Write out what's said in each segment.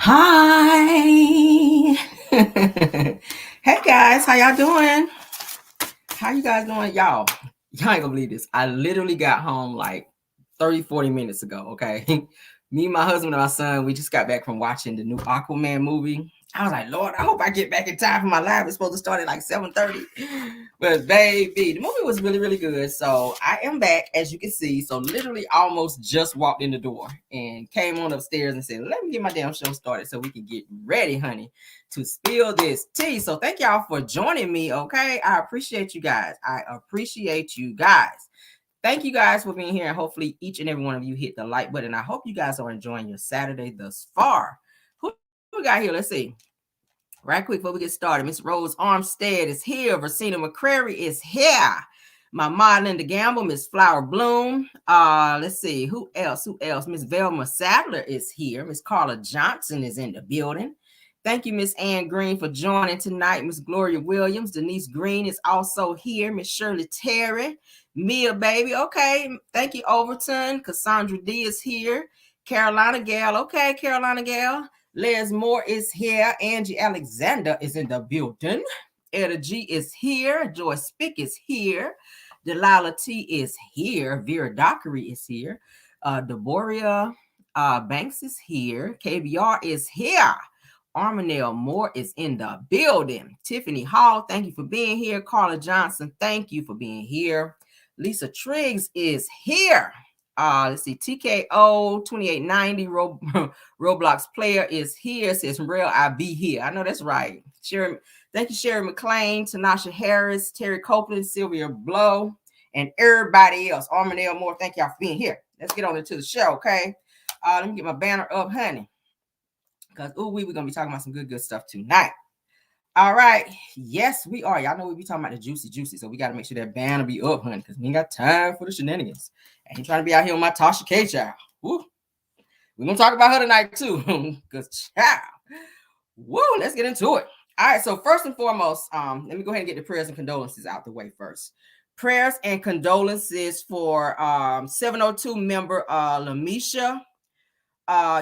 Hi. Hey guys, how y'all doing? How you guys doing? Y'all ain't gonna believe this. I literally got home like 30, 40 minutes ago, okay? Me, my husband, and my son, we just got back from watching the new Aquaman movie. I was like, Lord, I hope I get back in time for my live. It's supposed to start at like 7:30. But baby, the movie was really, really good. So I am back, as you can see. So literally almost just walked in the door and came on upstairs and said, let me get my damn show started so we can get ready, honey, to spill this tea. So thank y'all for joining me, okay? I appreciate you guys. Thank you guys for being here, and hopefully each and every one of you hit the like button. I hope you guys are enjoying your Saturday thus far. Who we got here? Let's see. Right quick before we get started, Miss Rose Armstead is here. Versina McCrary is here. My Ma Linda Gamble, Miss Flower Bloom. Let's see, who else? Miss Velma Sadler is here. Miss Carla Johnson is in the building. Thank you, Miss Ann Green, for joining tonight. Miss Gloria Williams, Denise Green is also here. Miss Shirley Terry, Mia Baby. Okay, thank you, Overton. Cassandra D is here. Carolina Gal. Okay, Carolina Gal. Les Moore is here. Angie Alexander is in the building. Etta G is here. Joy Spick is here. Delilah T is here. Vera Dockery is here. Deboria Banks is here. KBR is here. Armanelle Moore is in the building. Tiffany Hall, thank you for being here. Carla Johnson, thank you for being here. Lisa Triggs is here. Let's see, TKO 2890 Roblox player is here. Says real, I be here. I know that's right. Sherry, thank you, Sherry McLean, Tanasha Harris, Terry Copeland, Sylvia Blow, and everybody else. Armanelle Moore, thank y'all for being here. Let's get on into the show, okay? Let me get my banner up, honey. Because we're gonna be talking about some good stuff tonight. All right. Yes, we are. Y'all know we be talking about the juicy. So we got to make sure that banner be up, honey, because we ain't got time for the shenanigans. I ain't trying to be out here with my Tasha K child. Woo. We're gonna talk about her tonight too. Because child. Woo, let's get into it. All right. So first and foremost, let me go ahead and get the prayers and condolences out the way first. Prayers and condolences for 702 member Lamisha.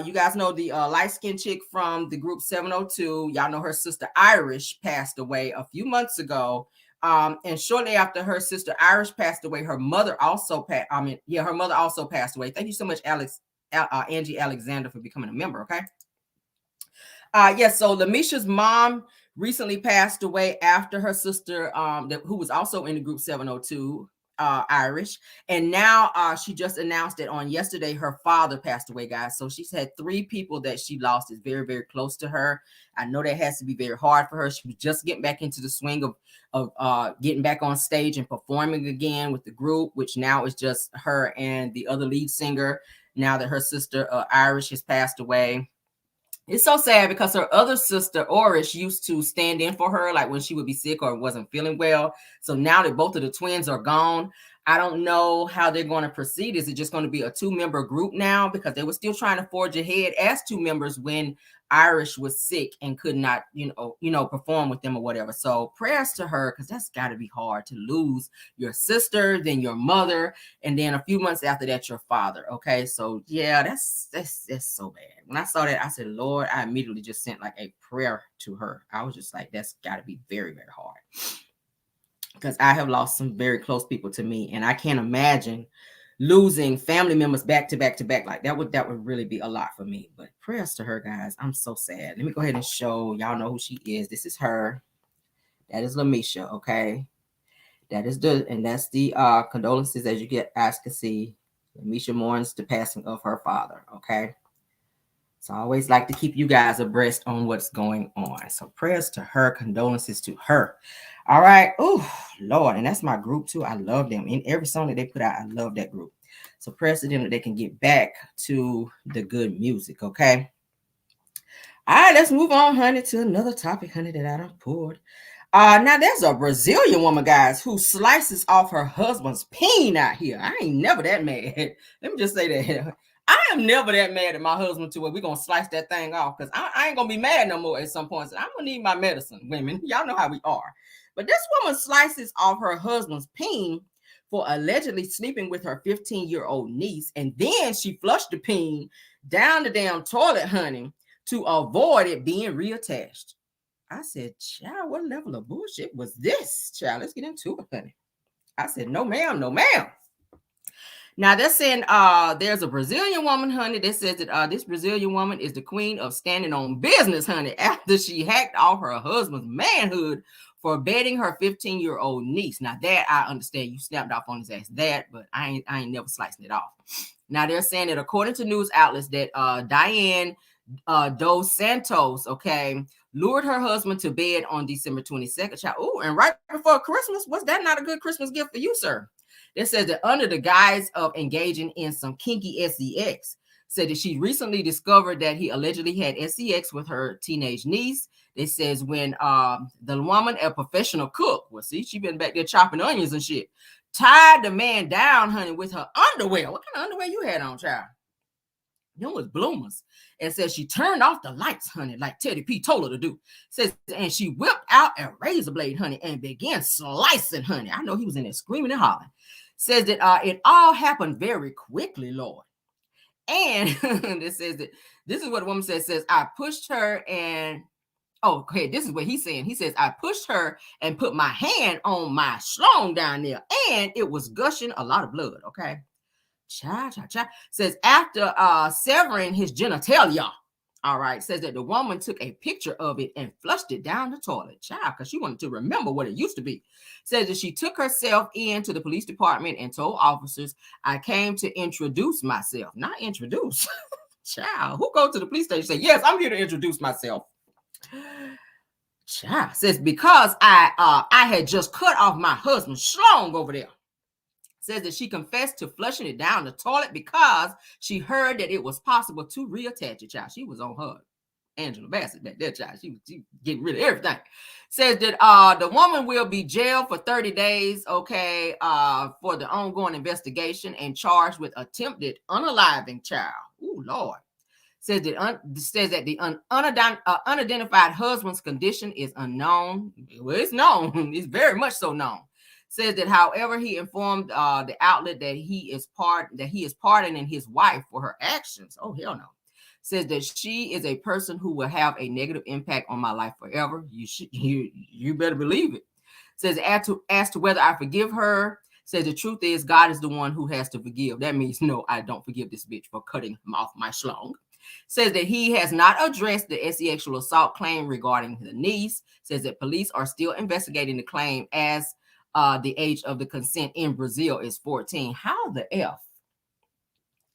You guys know the light-skinned chick from the group 702. Y'all know her sister Irish passed away a few months ago. And shortly after her sister Irish passed away, her mother also passed away. Thank you so much, Angie Alexander, for becoming a member. Okay. Yes. So Lamisha's mom recently passed away after her sister, who was also in the group 702. Irish, and now she just announced it on yesterday. Her father passed away, guys. So she's had 3 people that she lost is very, very close to her. I know that has to be very hard for her. She was just getting back into the swing of getting back on stage and performing again with the group, which now is just her and the other lead singer. Now that her sister Irish has passed away. It's so sad because her other sister, Orish, used to stand in for her, like when she would be sick or wasn't feeling well. So now that both of the twins are gone, I don't know how they're going to proceed. Is it just going to be a 2-member group now? Because they were still trying to forge ahead as 2 members when Irish was sick and could not, perform with them or whatever. So prayers to her, because that's got to be hard to lose your sister, then your mother, and then a few months after that, your father. Okay, so yeah, that's so bad. When I saw that, I said, Lord, I immediately just sent like a prayer to her. I was just like, that's got to be very, very hard, because I have lost some very close people to me, and I can't imagine losing family members back to back to back. Like that would really be a lot for me. But prayers to her, guys. I'm so sad. Let me go ahead and show y'all know who she is. This is her. That is Lamisha. Okay, that's the condolences, as you guys can see. Lamisha mourns the passing of her father. Okay, so I always like to keep you guys abreast on what's going on. So prayers to her, condolences to her. All right. Oh, Lord. And that's my group too. I love them. In every song that they put out, I love that group. So prayers to them that they can get back to the good music. Okay. All right, let's move on, honey, to another topic, honey, that I done pulled. Now there's a Brazilian woman, guys, who slices off her husband's peen out here. I ain't never that mad. Let me just say that. I am never that mad at my husband to where we're going to slice that thing off, because I ain't going to be mad no more at some point. So I'm going to need my medicine, women. Y'all know how we are. But this woman slices off her husband's peen for allegedly sleeping with her 15-year-old niece. And then she flushed the peen down the damn toilet, honey, to avoid it being reattached. I said, child, what level of bullshit was this? Child, let's get into it, honey. I said, no, ma'am, no, ma'am. Now they're saying there's a Brazilian woman, honey, that says that this Brazilian woman is the queen of standing on business, honey, after she hacked off her husband's manhood for betting her 15-year-old niece. Now that I understand, you snapped off on his ass that, but I ain't never slicing it off. Now they're saying that according to news outlets that Diane Dos Santos, okay, lured her husband to bed on December 22nd. Child, oh, and right before Christmas, was that not a good Christmas gift for you, sir? It says that under the guise of engaging in some kinky sex, said that she recently discovered that he allegedly had sex with her teenage niece. It says when the woman, a professional cook, well, see, she been back there chopping onions and shit, tied the man down, honey, with her underwear. What kind of underwear you had on, child? Them was bloomers. And says she turned off the lights, honey, like Teddy P told her to do. Says, and she whipped out a razor blade, honey, and began slicing, honey. I know he was in there screaming and hollering. Says that it all happened very quickly, Lord. And it says that this is what the woman says, I pushed her and, oh, okay, this is what he's saying. He says, I pushed her and put my hand on my schlong down there, and it was gushing a lot of blood, okay? Cha. Says after severing his genitalia, all right, says that the woman took a picture of it and flushed it down the toilet, child, because she wanted to remember what it used to be. Says that she took herself into the police department and told officers, I came to introduce myself. Not introduce. Child, who go to the police station and say, yes, I'm here to introduce myself. Child, says because I had just cut off my husband's schlong over there. Says that she confessed to flushing it down the toilet because she heard that it was possible to reattach it, child. She was on her Angela Bassett back there, child. She was getting rid of everything. Says that the woman will be jailed for 30 days, okay, for the ongoing investigation and charged with attempted unaliving, child. Oh, Lord. Says that the unidentified husband's condition is unknown. Well, it's known. It's very much so known. Says that, however, he informed the outlet that he is pardoning his wife for her actions. Oh, hell no. Says that she is a person who will have a negative impact on my life forever. You better believe it. Says as to whether I forgive her. Says the truth is God is the one who has to forgive. That means no, I don't forgive this bitch for cutting off my schlong. Says that he has not addressed the sexual assault claim regarding the niece. Says that police are still investigating the claim as the age of the consent in Brazil is 14. How the F?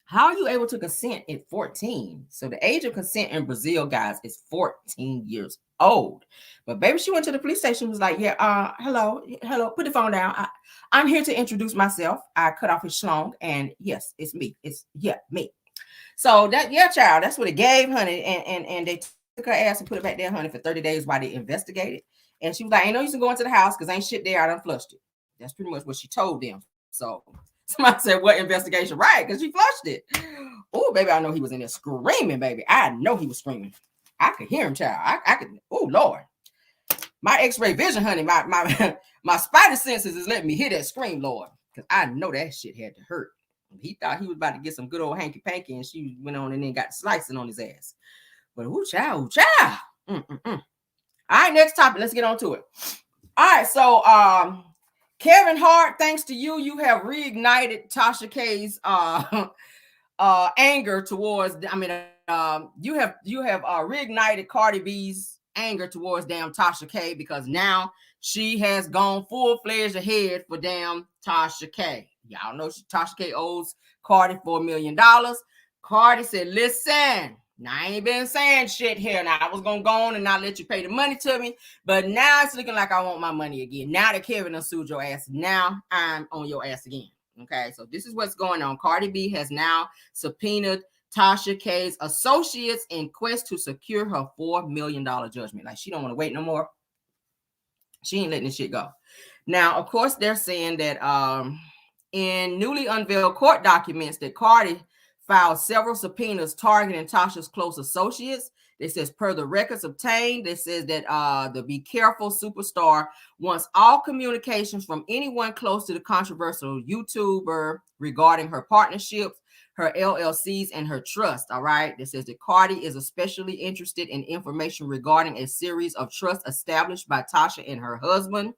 How are you able to consent at 14? So the age of consent in Brazil, guys, is 14 years old. But baby, she went to the police station, was like, yeah, hello, put the phone down. I'm here to introduce myself. I cut off his schlong, and yes, it's me. It's me. So that, yeah, child, that's what it gave, honey. And they took her ass and put it back there, honey, for 30 days while they investigated. And she was like, ain't no use in going to the house because ain't shit there. I done flushed it. That's pretty much what she told them. So somebody said, what investigation? Right, because she flushed it. Oh, baby, I know he was in there screaming, baby. I know he was screaming. I could hear him, child. I could. Oh, Lord. My x-ray vision, honey, my spider senses is letting me hear that scream, Lord, because I know that shit had to hurt. He thought he was about to get some good old hanky-panky, and she went on and then got slicing on his ass. But ooh, child. All right, next topic. Let's get on to it. All right, so Kevin Hart, thanks to you, you have reignited Tasha K's anger towards. I mean, you have reignited Cardi B's anger towards damn Tasha K because now she has gone full-fledged ahead for damn Tasha K. Y'all know Tasha K owes Cardi $4 million. Cardi said, listen. Now, I ain't been saying shit here. Now, I was going to go on and not let you pay the money to me. But now it's looking like I want my money again. Now that Kevin done sued your ass, now I'm on your ass again. Okay, so this is what's going on. Cardi B has now subpoenaed Tasha K's associates in quest to secure her $4 million judgment. Like, she don't want to wait no more. She ain't letting this shit go. Now, of course, they're saying that in newly unveiled court documents that Cardi filed several subpoenas targeting Tasha's close associates. It says, per the records obtained, it says that the Be Careful superstar wants all communications from anyone close to the controversial YouTuber regarding her partnerships her LLCs, and her trust. All right. It says that Cardi is especially interested in information regarding a series of trusts established by Tasha and her husband,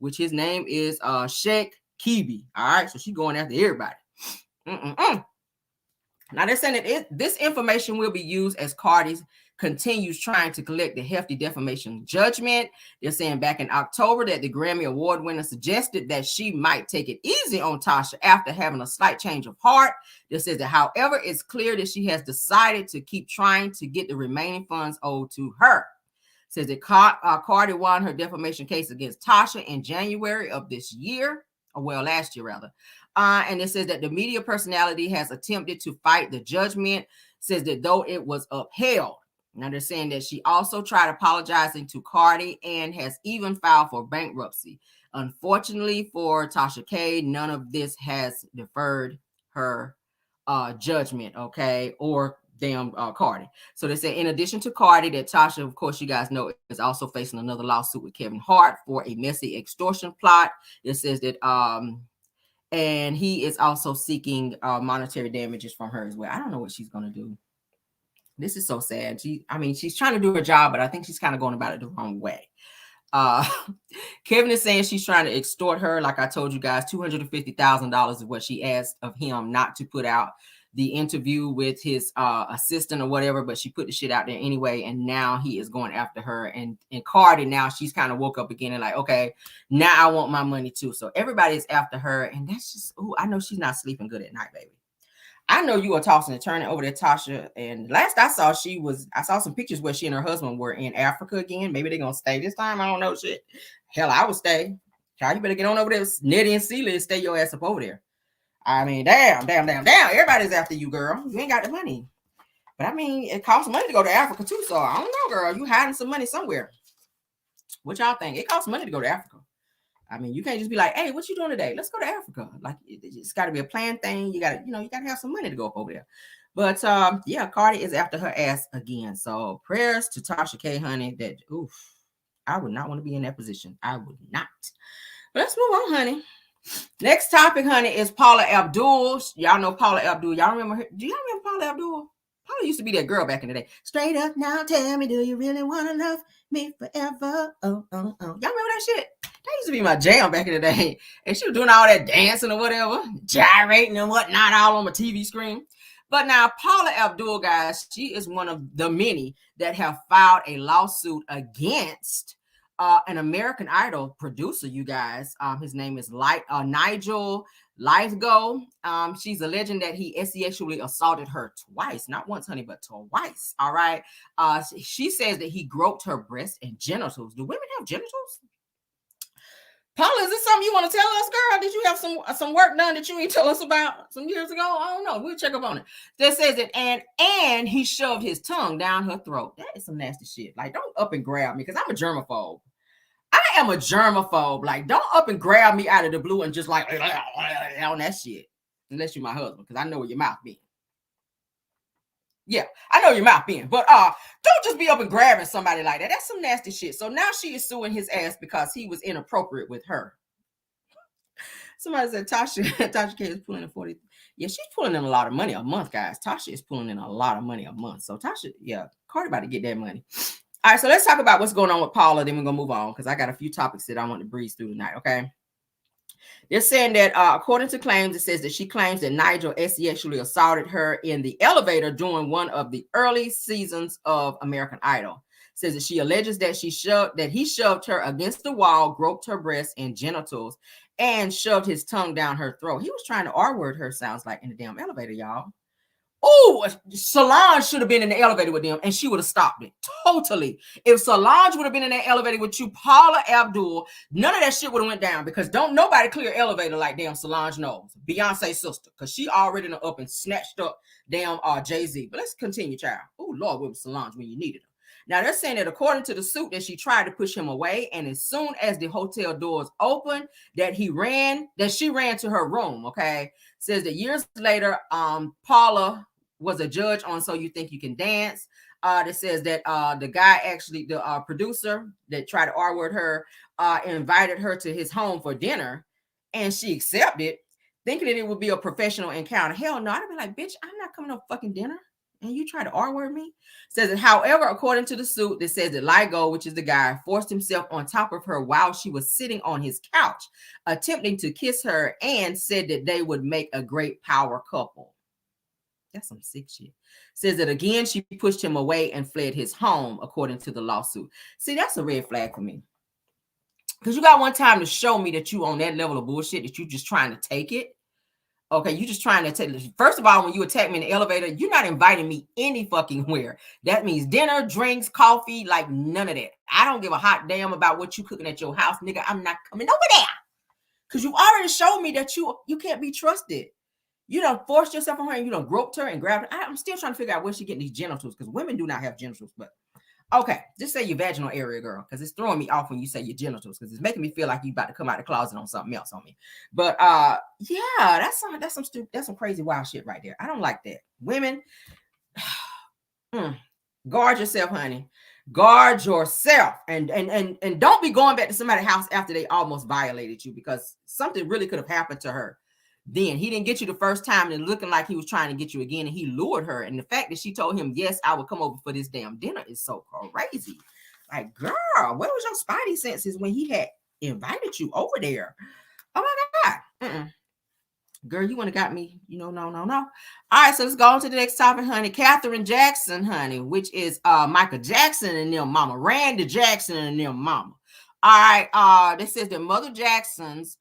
which his name is Sheikh Kibi. All right. So she's going after everybody. Now they're saying that this information will be used as Cardi continues trying to collect the hefty defamation judgment. They're saying back in October that the Grammy Award winner suggested that she might take it easy on Tasha after having a slight change of heart. They says that, however, it's clear that she has decided to keep trying to get the remaining funds owed to her. Says that Cardi won her defamation case against Tasha in January of this year, or well, last year rather. And it says that the media personality has attempted to fight the judgment, says that though it was upheld. Now they're saying that she also tried apologizing to Cardi and has even filed for bankruptcy. Unfortunately for Tasha K, none of this has deferred her judgment, okay, or Cardi. So they say in addition to Cardi, that Tasha, of course, you guys know, is also facing another lawsuit with Kevin Hart for a messy extortion plot. It says that and he is also seeking monetary damages from her as well. I don't know what she's gonna do. This is so sad. She's trying to do her job, but I think she's kind of going about it the wrong way. Kevin is saying she's trying to extort her. Like I told you guys, $250,000 is what she asked of him not to put out the interview with his assistant or whatever, but she put the shit out there anyway, and now he is going after her. And Cardi, now she's kind of woke up again and like, okay, now I want my money too. So everybody's after her, and that's just, I know she's not sleeping good at night, baby. I know you are tossing and turning over there, Tasha. And last I saw, I saw some pictures where she and her husband were in Africa again. Maybe they're gonna stay this time. I don't know shit. Hell, I would stay. Child, you better get on over there, Nettie and Celia, and stay your ass up over there. I mean, damn. Everybody's after you, girl. You ain't got the money. But I mean, it costs money to go to Africa too. So I don't know, girl. You hiding some money somewhere. What y'all think? It costs money to go to Africa. I mean, you can't just be like, hey, what you doing today? Let's go to Africa. Like, it's got to be a planned thing. You got to have some money to go up over there. But yeah, Cardi is after her ass again. So prayers to Tasha K, honey, that, I would not want to be in that position. I would not. But let's move on, honey. Next topic, honey, is Paula Abdul. Y'all know Paula Abdul. Y'all remember her? Do y'all remember Paula Abdul? Paula used to be that girl back in the day. Straight up now, tell me, do you really want to love me forever? Oh. Y'all remember that shit? That used to be my jam back in the day. And she was doing all that dancing or whatever, gyrating and whatnot all on my TV screen. But now Paula Abdul, guys, she is one of the many that have filed a lawsuit against an American Idol producer, you guys. His name is Nigel Lithgow. She's alleging that he sexually assaulted her twice, not once, honey, but twice. All right. She says that he groped her breasts and genitals. Do women have genitals? Paula, is this something you want to tell us, girl? Did you have some work done that you ain't tell us about some years ago? I don't know. We'll check up on it. That says it, and he shoved his tongue down her throat. That is some nasty shit. Like, don't up and grab me, because I'm a germaphobe. I am a germaphobe. Like, don't up and grab me out of the blue and just like on that shit. Unless you're my husband, because I know where your mouth been. Yeah, I know your mouth been, but don't just be up and grabbing somebody like that. That's some nasty shit. So now she is suing his ass because he was inappropriate with her. Somebody said Tasha K is pulling in 40. Yeah, she's pulling in a lot of money a month, guys. Tasha is pulling in a lot of money a month. So Tasha, yeah, Cardi about to get that money. All right, so let's talk about what's going on with Paula. Then we're gonna move on because I got a few topics that I want to breeze through tonight. Okay. They're saying that according to claims, it says that she claims that Nigel sexually assaulted her in the elevator during one of the early seasons of American Idol. It says that she alleges that he shoved her against the wall, groped her breasts and genitals, and shoved his tongue down her throat. He was trying to R-word her, sounds like, in the damn elevator, y'all. Oh, Solange should have been in the elevator with them and she would have stopped it. Totally. If Solange would have been in that elevator with you, Paula Abdul, none of that shit would have went down because don't nobody clear elevator like damn Solange knows. Beyonce's sister, because she already up and snatched up damn Jay-Z. But let's continue, child. Oh, Lord, where was Solange when you needed her? Now, they're saying that according to the suit that she tried to push him away, and as soon as the hotel doors opened, that she ran to her room, okay? Says that years later, Paula was a judge on So You Think You Can Dance. That says that the guy actually, the producer that tried to R-word her, invited her to his home for dinner, and she accepted. thinking that it would be a professional encounter. Hell no, I'd be like, bitch, I'm not coming to fucking dinner. And you try to R-word me? Says that, however, according to the suit, that says that Ligo, which is the guy, forced himself on top of her while she was sitting on his couch, attempting to kiss her, and said that they would make a great power couple. That's some sick shit. Says that again, she pushed him away and fled his home, according to the lawsuit. See, that's a red flag for me. Because you got one time to show me that you on that level of bullshit, that you just trying to take it. Okay, you just trying to take. First of all, when you attack me in the elevator, you're not inviting me any fucking where. That means dinner, drinks, coffee, like none of that. I don't give a hot damn about what you cooking at your house, nigga. I'm not coming over there. Because you've already showed me that you can't be trusted. You don't force yourself on her and you don't groped her and grabbed her. I'm still trying to figure out where she getting these genitals, because women do not have genitals, but okay, just say your vaginal area, girl, because it's throwing me off when you say your genitals, because it's making me feel like you about to come out of the closet on something else on me. But yeah, that's some crazy wild shit right there. I don't like that. Women, guard yourself, honey. Guard yourself, and don't be going back to somebody's house after they almost violated you, because something really could have happened to her. Then he didn't get you the first time and looking like he was trying to get you again, and he lured her. And the fact that she told him, yes, I would come over for this damn dinner is so crazy. Like, girl, where was your spidey senses when he had invited you over there? Oh my God. Girl, you wouldn't have got me. No. All right, so let's go on to the next topic, honey. Katherine Jackson, honey, which is Michael Jackson and them mama. Randy Jackson and them mama. All right, this says that Michael Jackson's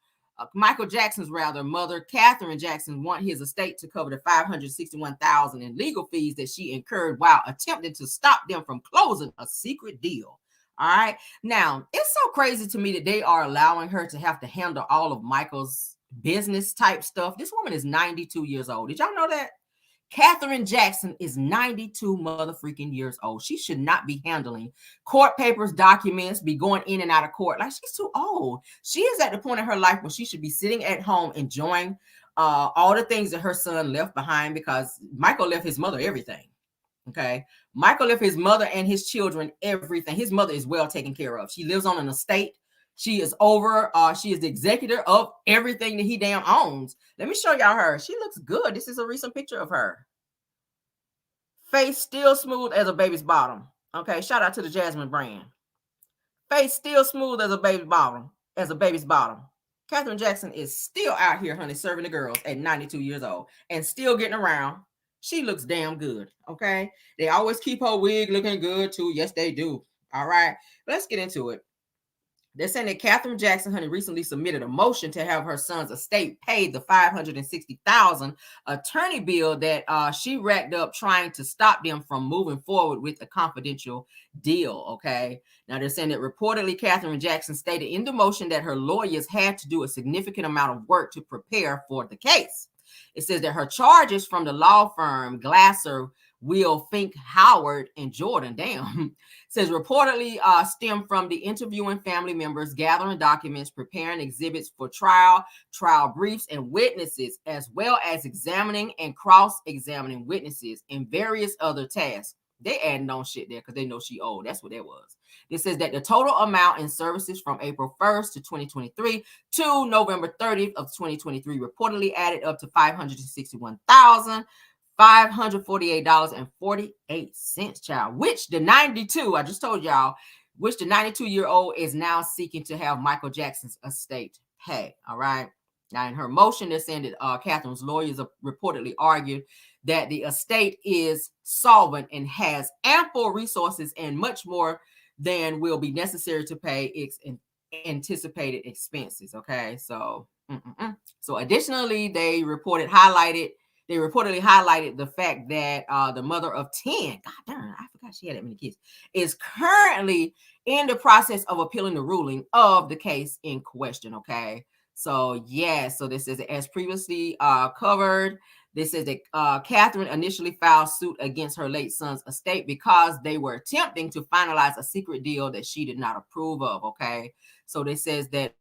mother, Katherine Jackson, want his estate to cover the $561,000 in legal fees that she incurred while attempting to stop them from closing a secret deal. All right. Now, it's so crazy to me that they are allowing her to have to handle all of Michael's business type stuff. This woman is 92 years old. Did y'all know that? Katherine Jackson is 92 motherfucking years old. She should not be handling court papers, documents, be going in and out of court. Like, she's too old. She is at the point in her life when she should be sitting at home enjoying all the things that her son left behind, because Michael left his mother everything. Okay. Michael left his mother and his children everything. His mother is well taken care of. She lives on an estate. She is she is the executor of everything that he damn owns. Let me show y'all her. She looks good. This is a recent picture of her. Face still smooth as a baby's bottom. Okay, shout out to the Jasmine brand. Face still smooth as a baby's bottom. Katherine Jackson is still out here, honey, serving the girls at 92 years old and still getting around. She looks damn good. Okay, they always keep her wig looking good too. Yes, they do. All right, let's get into it. They're saying that Katherine Jackson, honey, recently submitted a motion to have her son's estate paid the $560,000 attorney bill that she racked up trying to stop them from moving forward with the confidential deal. Okay. Now they're saying that reportedly Katherine Jackson stated in the motion that her lawyers had to do a significant amount of work to prepare for the case. It says that her charges from the law firm Glasser, Will, Fink, Howard, and Jordan, says reportedly stem from the interviewing family members, gathering documents, preparing exhibits for trial briefs, and witnesses, as well as examining and cross-examining witnesses and various other tasks. They adding on shit there because they know she old. That's what that was. It says that the total amount in services from April 1st to 2023 to November 30th of 2023 reportedly added up to $561,548.48, child, which the 92-year-old is now seeking to have Michael Jackson's estate pay. All right. Now, in her motion, they're saying that Katherine's lawyers reportedly argued that the estate is solvent and has ample resources and much more than will be necessary to pay its anticipated expenses. Okay, so additionally, they reportedly highlighted the fact that the mother of 10, God darn, I forgot she had that many kids, is currently in the process of appealing the ruling of the case in question. Okay, so yeah, so this is as previously covered. This is that Katherine initially filed suit against her late son's estate because they were attempting to finalize a secret deal that she did not approve of. Okay, so this says that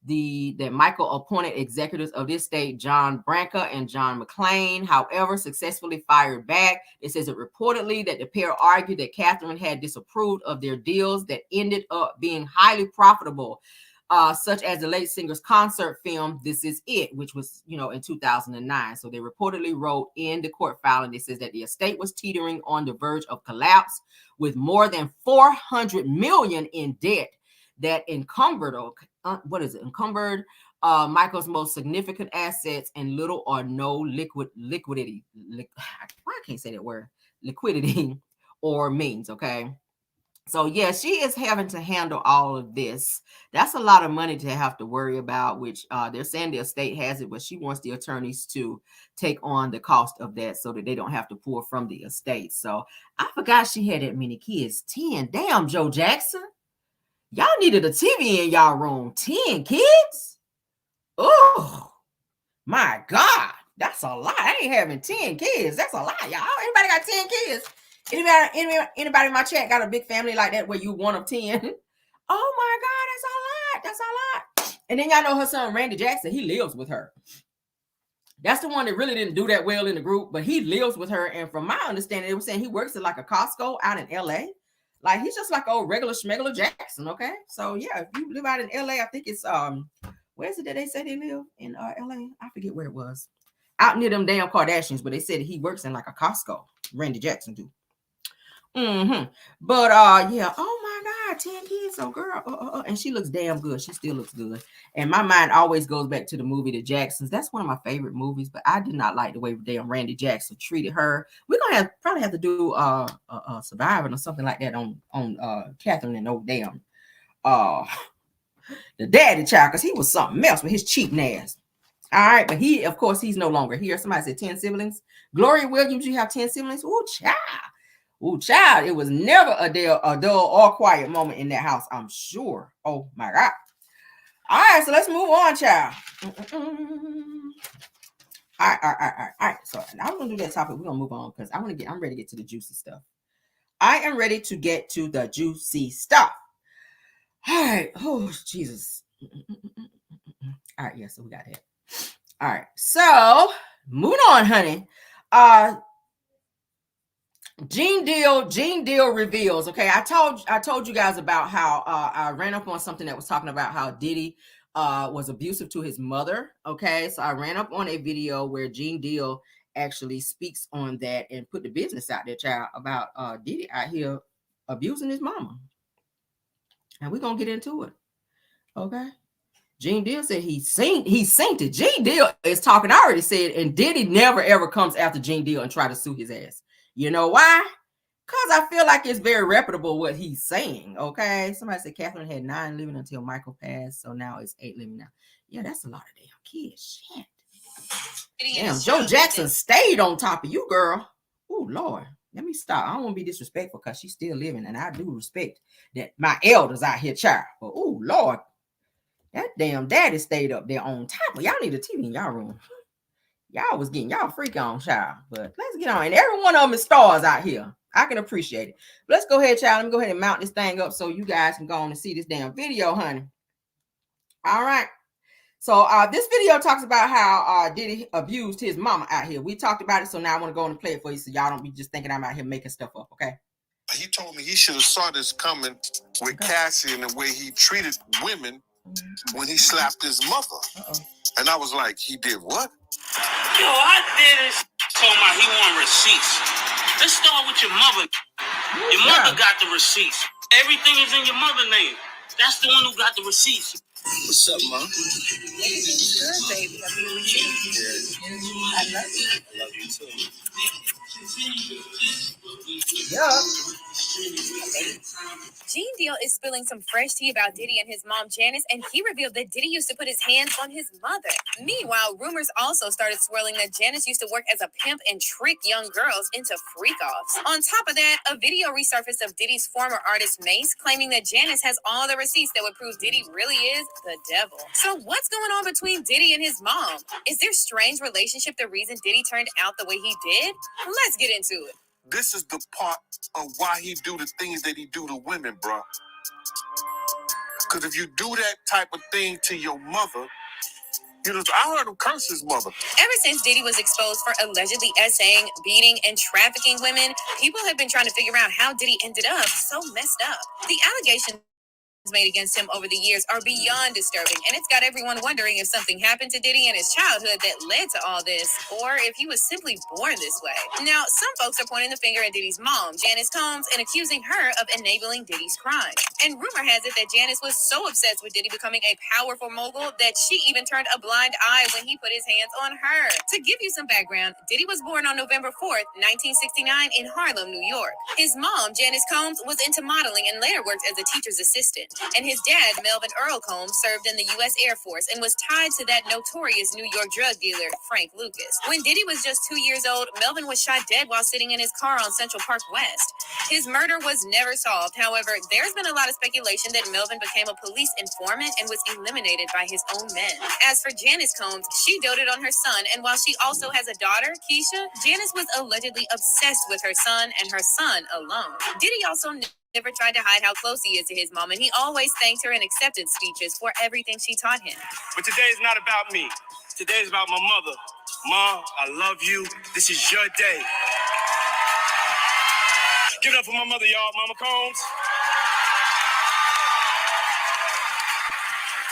that Michael appointed executors of this estate, John Branca and John McClain, however, successfully fired back. It says it reportedly that the pair argued that Katherine had disapproved of their deals that ended up being highly profitable. such as the late singer's concert film, This Is It, which was, in 2009. So they reportedly wrote in the court filing, it says that the estate was teetering on the verge of collapse with more than $400 million in debt that encumbered, Michael's most significant assets and little or no liquidity. I can't say that word. Liquidity or means, okay? So yeah, she is having to handle all of this. That's a lot of money to have to worry about, which they're saying the estate has it, but she wants the attorneys to take on the cost of that so that they don't have to pull from the estate. So I forgot she had that many kids. 10. Damn, Joe Jackson. Y'all needed a TV in y'all room. 10 kids? Oh my God. That's a lot. I ain't having 10 kids. That's a lot, y'all. Anybody got 10 kids? Anybody in my chat got a big family like that where you one of 10? Oh my God, that's a lot. And then y'all know her son, Randy Jackson, he lives with her. That's the one that really didn't do that well in the group, but he lives with her. And from my understanding, they were saying he works at like a Costco out in LA. Like he's just like old regular schmegular Jackson, okay? So yeah, if you live out in LA, I think it's where is it that they say they live in LA? I forget where it was. Out near them damn Kardashians, but they said he works in like a Costco. Randy Jackson do. But yeah, oh my God, 10 kids, so girl, and she looks damn good. She still looks good. And my mind always goes back to the movie The Jacksons. That's one of my favorite movies, but I did not like the way damn Randy Jackson treated her. We're gonna probably have to do Surviving or something like that on Katherine and old damn the daddy child, because he was something else with his cheap ass. All right, but of course he's no longer here. Somebody said 10 siblings. Gloria Williams, you have 10 siblings. Ooh, child, it was never a dull or quiet moment in that house, I'm sure. Oh my God. All right, so let's move on, child. All right. So I'm gonna do that topic. We're gonna move on because I'm ready to get to the juicy stuff. I am ready to get to the juicy stuff. All right. Oh, Jesus. All right, yeah, so we got that. All right, so moving on, honey. Gene Deal reveals. Okay, I told you guys about how I ran up on something that was talking about how Diddy was abusive to his mother. Okay, so I ran up on a video where Gene Deal actually speaks on that and put the business out there, child, about Diddy out here abusing his mama, and we're gonna get into it. Okay. Gene Deal said he synced it. Gene Deal is talking. I already said, and Diddy never ever comes after Gene Deal and try to sue his ass. You know why? Because I feel like it's very reputable what he's saying. Okay. Somebody said Katherine had 9 living until Michael passed, so now it's 8 living now. Yeah, that's a lot of damn kids. Shit. Damn, Joe Jackson stayed on top of you, girl. Oh Lord. Let me stop. I don't want to be disrespectful because she's still living, and I do respect that my elders out here, child. But oh Lord. That damn daddy stayed up there on top of y'all. Need a TV in y'all room. Y'all was getting y'all freak on, child. But let's get on. And every one of them is stars out here. I can appreciate it. But let's go ahead, child. Let me go ahead and mount this thing up so you guys can go on and see this damn video, honey. All right. So this video talks about how Diddy abused his mama out here. We talked about it, so now I want to go and play it for you so y'all don't be just thinking I'm out here making stuff up, okay? He told me he should have saw this coming with Cassie and the way he treated women when he slapped his mother. And I was like, he did what? Yo, I did it. Told my he want receipts. Let's start with your mother. Your mother got the receipts. Everything is in your mother's name. That's the one who got the receipts. What's up, Mom? Good, baby. I'll be with you. Yeah. I love you. I love you too. Yeah. Gene Deal is spilling some fresh tea about Diddy and his mom, Janice, and he revealed that Diddy used to put his hands on his mother. Meanwhile, rumors also started swirling that Janice used to work as a pimp and trick young girls into freak-offs. On top of that, a video resurfaced of Diddy's former artist, Mace, claiming that Janice has all the receipts that would prove Diddy really is the devil. So what's going on between Diddy and his mom? Is their strange relationship the reason Diddy turned out the way he did? Let's get into it. This is the part of why he do the things that he do to women, bro. Because if you do that type of thing to your mother, I heard him curse his mother. Ever since Diddy was exposed for allegedly essaying, beating, and trafficking women, people have been trying to figure out how Diddy ended up so messed up. The allegation made against him over the years are beyond disturbing, and it's got everyone wondering if something happened to Diddy in his childhood that led to all this, or if he was simply born this way. Now, some folks are pointing the finger at Diddy's mom, Janice Combs, and accusing her of enabling Diddy's crime. And rumor has it that Janice was so obsessed with Diddy becoming a powerful mogul that she even turned a blind eye when he put his hands on her. To give you some background, Diddy was born on November 4th, 1969 in Harlem, New York. His mom, Janice Combs, was into modeling and later worked as a teacher's assistant. And his dad, Melvin Earl Combs, served in the U.S. Air Force and was tied to that notorious New York drug dealer, Frank Lucas. When Diddy was just 2 years old, Melvin was shot dead while sitting in his car on Central Park West. His murder was never solved. However, there's been a lot of speculation that Melvin became a police informant and was eliminated by his own men. As for Janice Combs, she doted on her son, and while she also has a daughter, Keisha, Janice was allegedly obsessed with her son and her son alone. Diddy also never tried to hide how close he is to his mom, and he always thanked her in acceptance speeches for everything she taught him. But today is not about me. Today is about my mother. Mom, I love you. This is your day. Give it up for my mother, y'all. Mama Combs.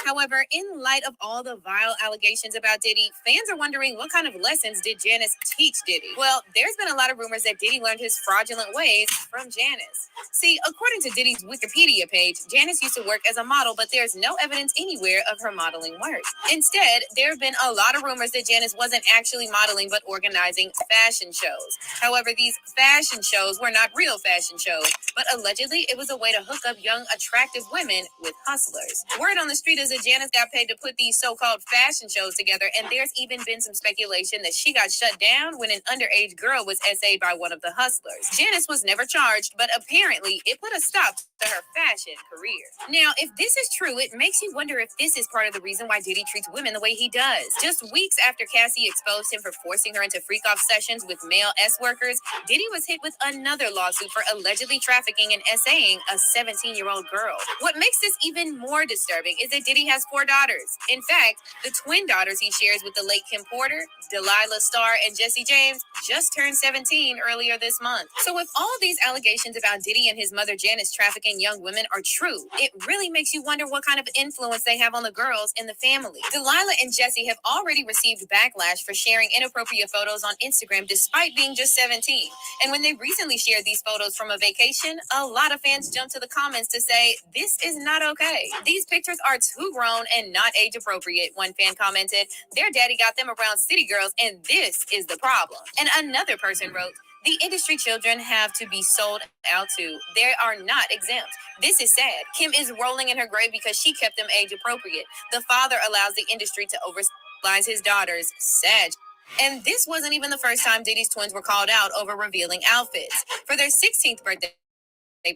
However, in light of all the vile allegations about Diddy, fans are wondering what kind of lessons did Janice teach Diddy? Well, there's been a lot of rumors that Diddy learned his fraudulent ways from Janice. See, according to Diddy's Wikipedia page, Janice used to work as a model, but there's no evidence anywhere of her modeling work. Instead, there have been a lot of rumors that Janice wasn't actually modeling, but organizing fashion shows. However, these fashion shows were not real fashion shows, but allegedly it was a way to hook up young, attractive women with hustlers. Word on the street is that Janice got paid to put these so-called fashion shows together, and there's even been some speculation that she got shut down when an underage girl was essayed by one of the hustlers. Janice was never charged, but apparently it put a stop to her fashion career. Now, if this is true, it makes you wonder if this is part of the reason why Diddy treats women the way he does. Just weeks after Cassie exposed him for forcing her into freak-off sessions with male S-workers, Diddy was hit with another lawsuit for allegedly trafficking and essaying a 17-year-old girl. What makes this even more disturbing is that Diddy has 4 daughters. In fact, the twin daughters he shares with the late Kim Porter, Delilah Starr, and Jesse James just turned 17 earlier this month. So if all these allegations about Diddy and his mother Janice trafficking young women are true, it really makes you wonder what kind of influence they have on the girls in the family. Delilah and Jesse have already received backlash for sharing inappropriate photos on Instagram despite being just 17. And when they recently shared these photos from a vacation, a lot of fans jumped to the comments to say, this is not okay. These pictures are too grown and not age appropriate, one fan commented. Their daddy got them around city girls, and this is the problem. And another person wrote, the industry children have to be sold out to. They are not exempt. This is sad. Kim is rolling in her grave because she kept them age appropriate. The father allows the industry to oversexualize his daughters. Sad. And this wasn't even the first time Diddy's twins were called out over revealing outfits. For their 16th birthday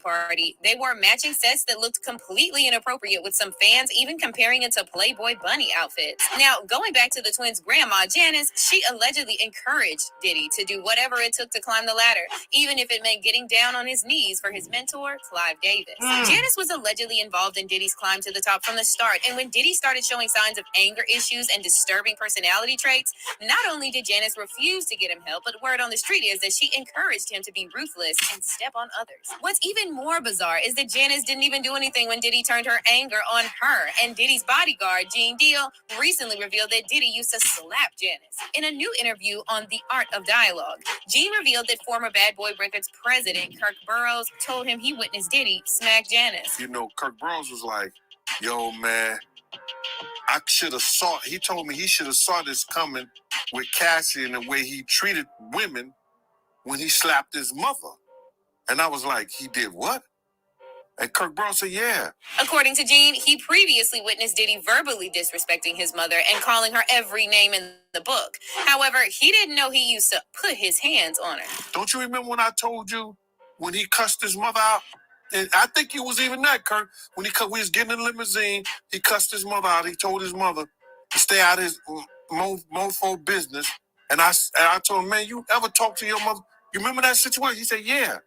party, they wore matching sets that looked completely inappropriate, with some fans even comparing it to Playboy bunny outfits. Now, going back to the twins' grandma, Janice, she allegedly encouraged Diddy to do whatever it took to climb the ladder, even if it meant getting down on his knees for his mentor, Clive Davis. Janice was allegedly involved in Diddy's climb to the top from the start, and when Diddy started showing signs of anger issues and disturbing personality traits, not only did Janice refuse to get him help, but word on the street is that she encouraged him to be ruthless and step on others. What's even more bizarre is that Janice didn't even do anything when Diddy turned her anger on her, and Diddy's bodyguard, Gene Deal, recently revealed that Diddy used to slap Janice. In a new interview on The Art of Dialogue, Gene revealed that former Bad Boy Records president Kirk Burroughs told him he witnessed Diddy smack Janice. You know, Kirk Burroughs was like, yo, man, I should have saw, he told me he should have saw this coming with Cassie and the way he treated women when he slapped his mother. And I was like, he did what? And Kirk Burroughs said, yeah. According to Gene, he previously witnessed Diddy verbally disrespecting his mother and calling her every name in the book. However, he didn't know he used to put his hands on her. Don't you remember when I told you when he cussed his mother out? And I think it was even that, Kirk. When we was getting in the limousine, he cussed his mother out. He told his mother to stay out of his mofo business. And I told him, man, you ever talk to your mother? You remember that situation? He said, yeah.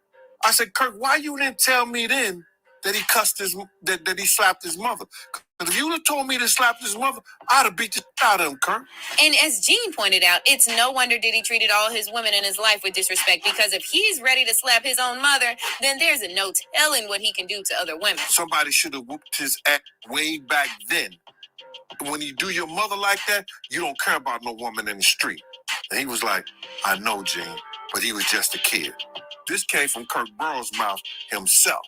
I said, Kirk, why you didn't tell me then that he cussed that he slapped his mother? If you would have told me to slap his mother, I'd have beat the shit out of him, Kurt. And as Gene pointed out, it's no wonder Diddy treated all his women in his life with disrespect, because if he's ready to slap his own mother, then there's no telling what he can do to other women. Somebody should have whooped his ass way back then. When you do your mother like that, you don't care about no woman in the street. And he was like, I know, Gene, but he was just a kid. This came from Kurt Burrow's mouth himself.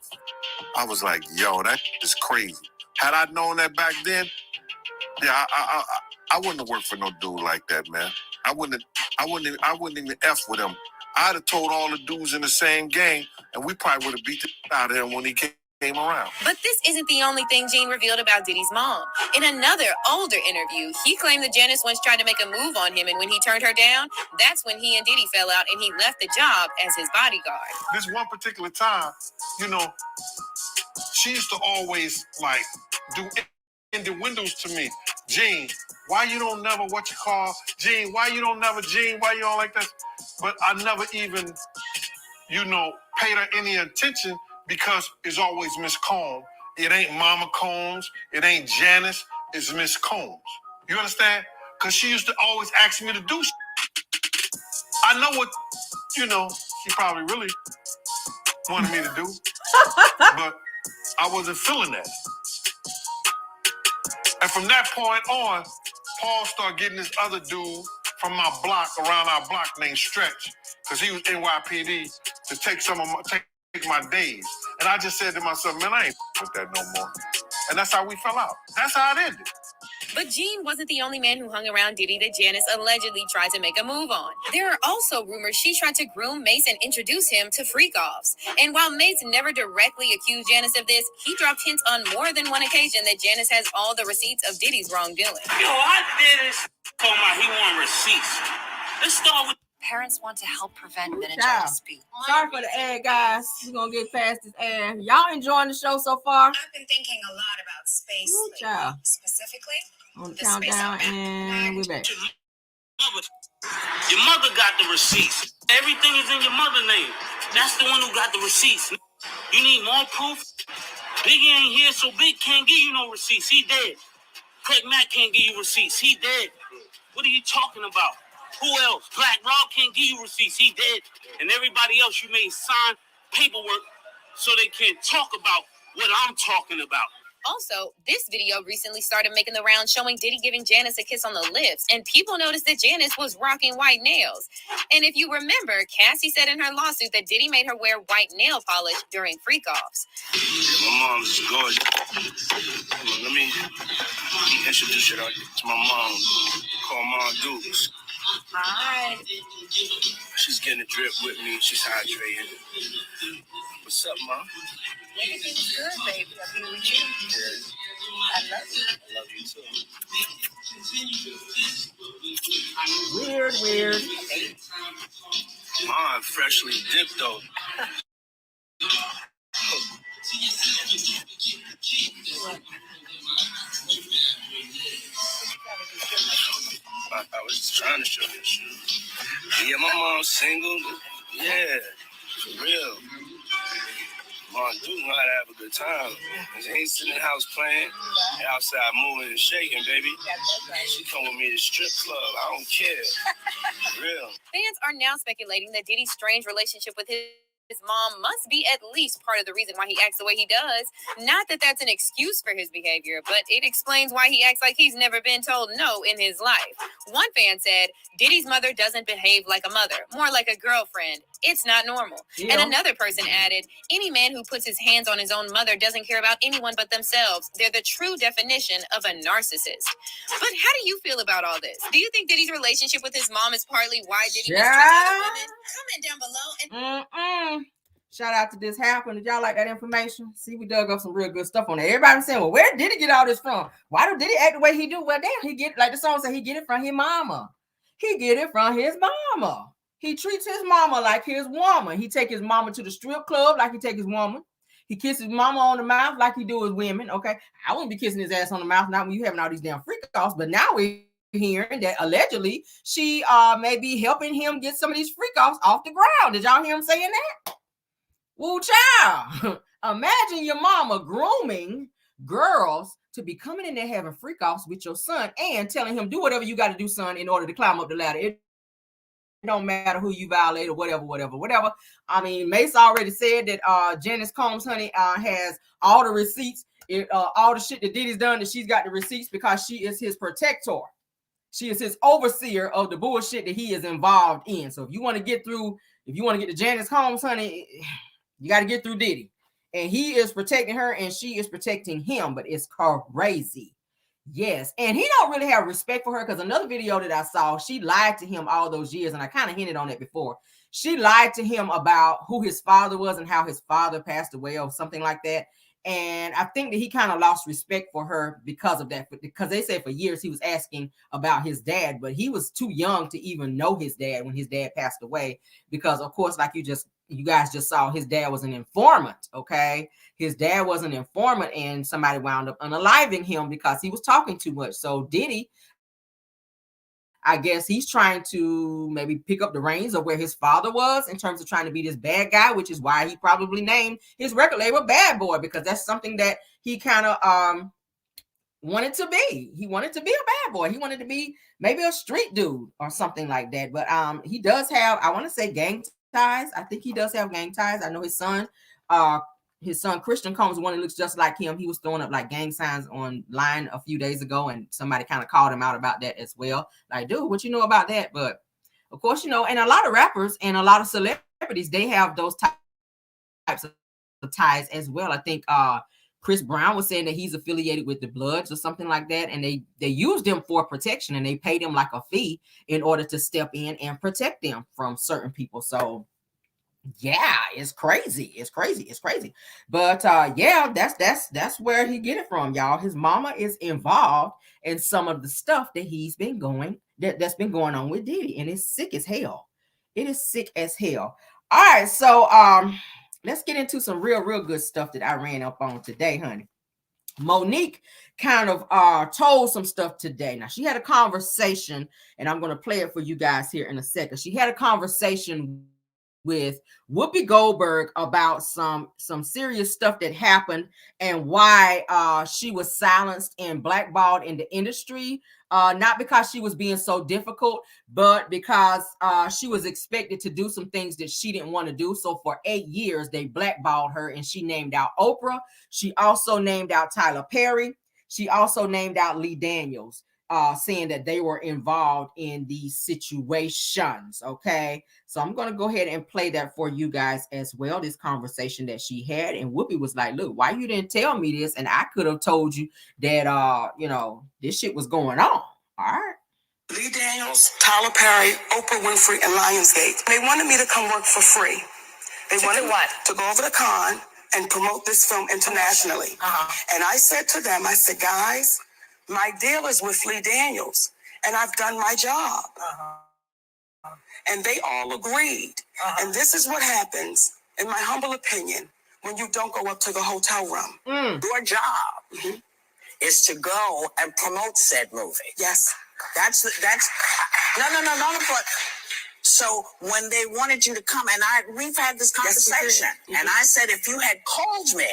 I was like, yo, that is crazy. Had I known that back then, yeah, I wouldn't have worked for no dude like that, man. I wouldn't even F with him. I'd have told all the dudes in the same gang, and we probably would have beat the shit out of him when he came around. But this isn't the only thing Gene revealed about Diddy's mom. In another older interview, he claimed that Janice once tried to make a move on him, and when he turned her down, that's when he and Diddy fell out, and he left the job as his bodyguard. This one particular time, you know, she used to always like do in the windows to me. Gene, why you don't never Gene, why you don't never Gene, why you don't like that? But I never even, you know, paid her any attention because it's always Miss Combs. It ain't Mama Combs, it ain't Janice, it's Miss Combs. You understand? Because she used to always ask me to do shit. I know what, you know, she probably really wanted me to do, but I wasn't feeling that. And from that point on, Paul started getting this other dude from my block, around our block, named Stretch, because he was NYPD, to take my days. And I just said to myself, man, I ain't with that no more. And that's how we fell out. That's how it ended. But Gene wasn't the only man who hung around Diddy that Janice allegedly tried to make a move on. There are also rumors she tried to groom Mace and introduce him to freak-offs. And while Mace never directly accused Janice of this, he dropped hints on more than one occasion that Janice has all the receipts of Diddy's wrongdoing. Yo, I did this. Told my he want receipts. Let's start with. Parents want to help prevent meningitis B. Sorry for the ad, guys. We're going to get past this ad. Y'all enjoying the show so far? I've been thinking a lot about space lately, child. specifically On the countdown, and we're back. Your mother got the receipts. Everything is in your mother's name. That's the one who got the receipts. You need more proof? Biggie ain't here, so Big can't give you no receipts. He dead. Craig Mack can't give you receipts. He dead. What are you talking about? Who else? Black Rob can't give you receipts. He dead. And everybody else, you made sign paperwork so they can't talk about what I'm talking about. Also, this video recently started making the rounds showing Diddy giving Janice a kiss on the lips, and people noticed that Janice was rocking white nails. And if you remember, Cassie said in her lawsuit that Diddy made her wear white nail polish during freak-offs. Yeah, my mom's gorgeous. Hold on, let me introduce you to my mom. Call Mom Dukes. Hi. She's getting a drip with me. She's hydrating. What's up, Mom? Everything's good, baby. I'm here with you. Yeah. I love you. I love you too. Weird. Mom, freshly dipped though. I was just trying to show you shit. Yeah, my mom's single. Yeah, for real. Mom do know how to have a good time. She ain't sitting in the house playing. And outside moving and shaking, baby. She come with me to the strip club. I don't care. For real. Fans are now speculating that Diddy's strange relationship with his mom must be at least part of the reason why he acts the way he does. Not that that's an excuse for his behavior, but it explains why he acts like he's never been told no in his life. One fan said, Diddy's mother doesn't behave like a mother, more like a girlfriend. It's not normal. Yeah. And another person added, any man who puts his hands on his own mother doesn't care about anyone but themselves. They're the true definition of a narcissist. But how do you feel about all this? Do you think Diddy's relationship with his mom is partly why Diddy mistreats other women? Comment down below and Shout out to This Happened. Did y'all like that information? See, we dug up some real good stuff on there. Everybody saying, well, where did he get all this from? Why did he act the way he do? Well, damn, he get, like the song said, he get it from his mama. He get it from his mama. He treats his mama like his woman. He take his mama to the strip club like he take his woman. He kisses mama on the mouth like he do his women. Okay, I wouldn't be kissing his ass on the mouth, not when you having all these damn freak offs. But now we're hearing that allegedly she may be helping him get some of these freak offs off the ground. Did y'all hear him saying that? Woo, child. Imagine your mama grooming girls to be coming in there having freak offs with your son and telling him, do whatever you got to do, son, in order to climb up the ladder. It don't matter who you violate or whatever. I mean, Mace already said that Janice Combs, honey, has all the receipts, all the shit that Diddy's done, that she's got the receipts because she is his protector. She is his overseer of the bullshit that he is involved in. So if you want to get to Janice Combs, honey, you got to get through Diddy. And he is protecting her and she is protecting him, but it's crazy. Yes, and he don't really have respect for her, because another video that I saw, she lied to him all those years, and I kind of hinted on it before. She lied to him about who his father was and how his father passed away or something like that. And I think that he kind of lost respect for her because of that, because they said for years he was asking about his dad, but he was too young to even know his dad when his dad passed away, because of course, like you guys just saw, his dad was an informant. Okay, his dad was an informant, and somebody wound up unaliving him because he was talking too much. So Diddy, I guess he's trying to maybe pick up the reins of where his father was in terms of trying to be this bad guy, which is why he probably named his record label Bad Boy, because that's something that he kind of wanted to be. He wanted to be a bad boy. He wanted to be maybe a street dude or something like that. But he does have, I want to say, gang ties. I think he does have gang ties. I know his son Christian Combs, one that looks just like him. He was throwing up like gang signs online a few days ago, and somebody kind of called him out about that as well. Like, dude, what you know about that? But of course, and a lot of rappers and a lot of celebrities, they have those types of ties as well. I think Chris Brown was saying that he's affiliated with the Bloods or something like that, and they used him for protection, and they paid him like a fee in order to step in and protect them from certain people. So yeah, it's crazy. But yeah, that's where he get it from, y'all. His mama is involved in some of the stuff that that's been going on with Diddy, and it's sick as hell. It is sick as hell. All right, so let's get into some real good stuff that I ran up on today, honey. Monique kind of told some stuff today. Now, she had a conversation, and I'm going to play it for you guys here in a second. She had a conversation with Whoopi Goldberg about some serious stuff that happened and why she was silenced and blackballed in the industry. Not because she was being so difficult, but because she was expected to do some things that she didn't want to do. So for 8 years, they blackballed her, and she named out Oprah. She also named out Tyler Perry. She also named out Lee Daniels, saying that they were involved in these situations. Okay, so I'm going to go ahead and play that for you guys as well, this conversation that she had. And Whoopi was like, look, why you didn't tell me this? And I could have told you that, this shit was going on. All right. Lee Daniels, Tyler Perry, Oprah Winfrey, and Lionsgate. They wanted me to come work for free. They wanted what? To go over to Cannes and promote this film internationally. And I said to them, I said, guys, my deal is with Lee Daniels, and I've done my job. And they all agreed. And this is what happens, in my humble opinion, when you don't go up to the hotel room. Your job is to go and promote said movie. Yes. That's no. But so when they wanted you to come, and we've had this conversation, and I said if you had called me,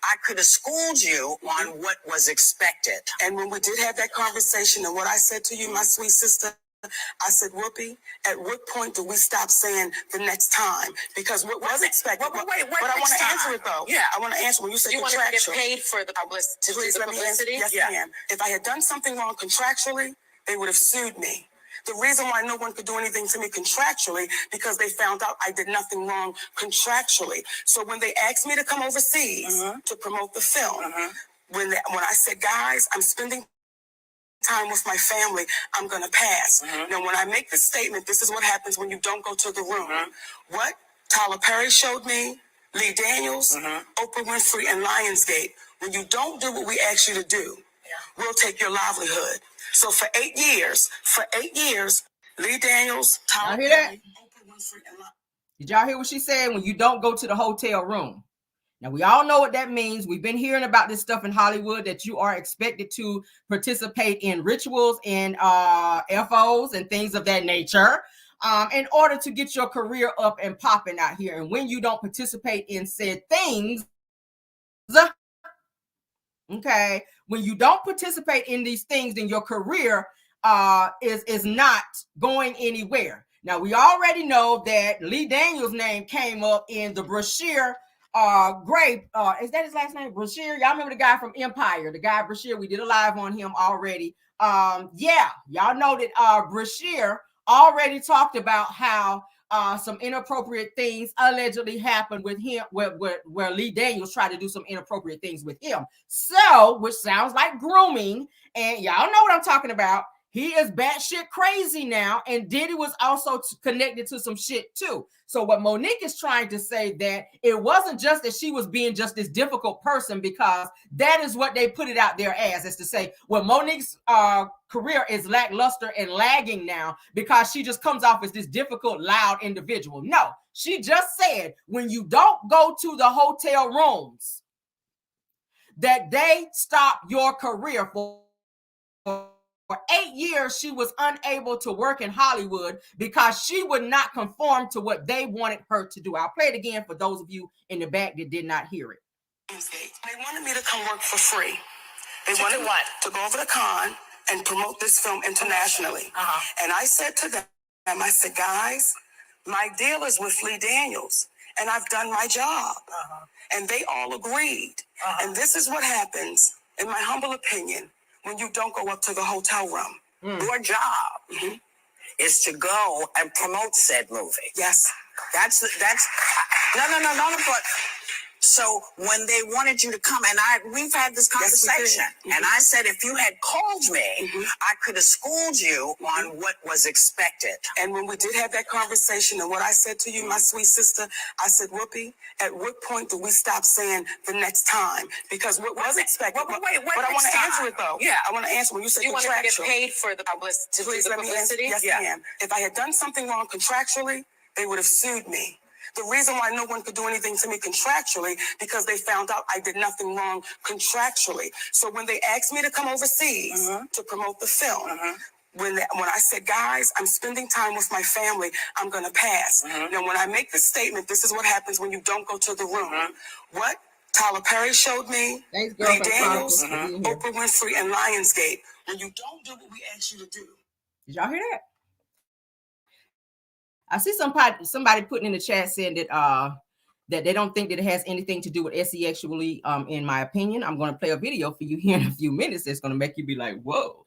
I could have schooled you on what was expected. And when we did have that conversation, and what I said to you, my sweet sister, I said, Whoopi, at what point do we stop saying the next time? Because what was expected. Wait, but I want to answer it though. Yeah, I want to answer when you say you want to contractual. get paid for the publicity. Please let me answer. Yes, ma'am. If I had done something wrong contractually, they would have sued me. The reason why no one could do anything to me contractually, because they found out I did nothing wrong contractually. So when they asked me to come overseas to promote the film, when I said, guys, I'm spending time with my family, I'm going to pass. Now, when I make this statement, this is what happens when you don't go to the room. What Tyler Perry showed me, Lee Daniels, Oprah Winfrey, and Lionsgate, when you don't do what we ask you to do, we'll take your livelihood. So for 8 years, Lee Daniels, Tyler Perry, Oprah Winfrey, and Lionsgate. Did y'all hear what she said? When you don't go to the hotel room. Now, we all know what that means. We've been hearing about this stuff in Hollywood, that you are expected to participate in rituals and FOs and things of that nature in order to get your career up and popping out here. And when you don't participate in said things, Okay, when you don't participate in these things, then your career is not going anywhere. Now we already know that Lee Daniels' name came up in the Brashear Grape. Is that his last name? Brashear? Y'all remember the guy from Empire? The guy Brashear. We did a live on him already. Yeah, y'all know that Brashear already talked about how some inappropriate things allegedly happened with him, where Lee Daniels tried to do some inappropriate things with him. So, which sounds like grooming, and y'all know what I'm talking about. He is batshit crazy now, and Diddy was also connected to some shit too. So what Monique is trying to say, that it wasn't just that she was being just this difficult person, because that is what they put it out there as, is to say, well, Monique's career is lackluster and lagging now because she just comes off as this difficult, loud individual. No, she just said, when you don't go to the hotel rooms, that they stop your career. For 8 years, she was unable to work in Hollywood because she would not conform to what they wanted her to do. I'll play it again for those of you in the back that did not hear it. They wanted me to come work for free. They wanted what? To go over to Cannes and promote this film internationally. And I said to them, I said, guys, my deal is with Lee Daniels, and I've done my job. And they all agreed. And this is what happens, in my humble opinion, when you don't go up to the hotel room. Your job is to go and promote said movie. Yes. That's no. But so when they wanted you to come, and we've had this conversation, and I said, if you had called me, I could have schooled you on what was expected. And when we did have that conversation, and what I said to you, my sweet sister, I said, Whoopi, at what point do we stop saying the next time? Because what was expected. Wait, but I want to answer it though. Yeah, I want to answer when you said you contractual. Want to get paid for the publicity? Please let me answer. Yes, ma'am. If I had done something wrong contractually, they would have sued me. The reason why no one could do anything to me contractually, because they found out I did nothing wrong contractually. So when they asked me to come overseas to promote the film, when I said, guys, I'm spending time with my family, I'm going to pass. Now, when I make this statement, this is what happens when you don't go to the room. What Tyler Perry showed me, Lee Daniels, Oprah Winfrey, and Lionsgate. When you don't do what we ask you to do. Did y'all hear that? I see somebody putting in the chat saying that that they don't think that it has anything to do with sexually. In my opinion, I'm going to play a video for you here in a few minutes that's going to make you be like, whoa.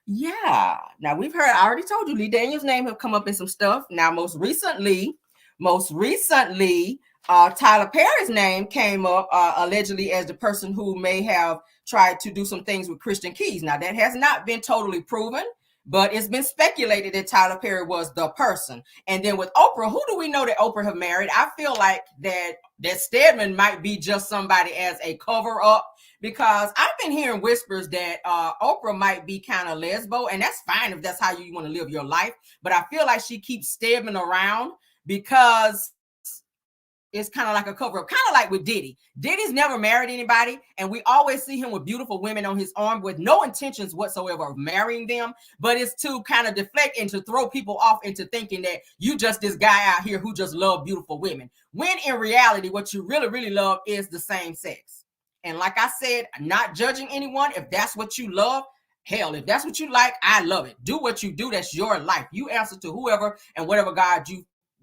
Yeah. Now we've heard, I already told you, Lee Daniels' name have come up in some stuff. Now, most recently, Tyler Perry's name came up allegedly as the person who may have tried to do some things with Christian Keys. Now, that has not been totally proven, but it's been speculated that Tyler Perry was the person. And then with Oprah, who do we know that Oprah have married? I feel like that Stedman might be just somebody as a cover up, because I've been hearing whispers that Oprah might be kind of lesbo, and that's fine if that's how you want to live your life. But I feel like she keeps Stedman around because it's kind of like a cover up, kind of like with Diddy. Diddy's never married anybody, and we always see him with beautiful women on his arm with no intentions whatsoever of marrying them, but it's to kind of deflect and to throw people off into thinking that you just this guy out here who just love beautiful women, when in reality, what you really, really love is the same sex. And like I said, not judging anyone. If that's what you love, hell, if that's what you like, I love it. Do what you do. That's your life. You answer to whoever and whatever God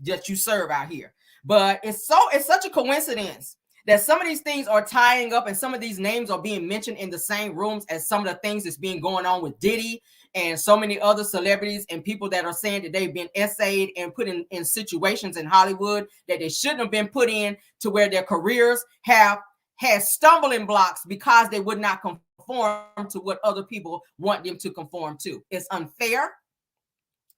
that you serve out here. But it's such a coincidence that some of these things are tying up and some of these names are being mentioned in the same rooms as some of the things that's being going on with Diddy and so many other celebrities and people that are saying that they've been essayed and put in situations in Hollywood that they shouldn't have been put in, to where their careers have had stumbling blocks because they would not conform to what other people want them to conform to. It's unfair.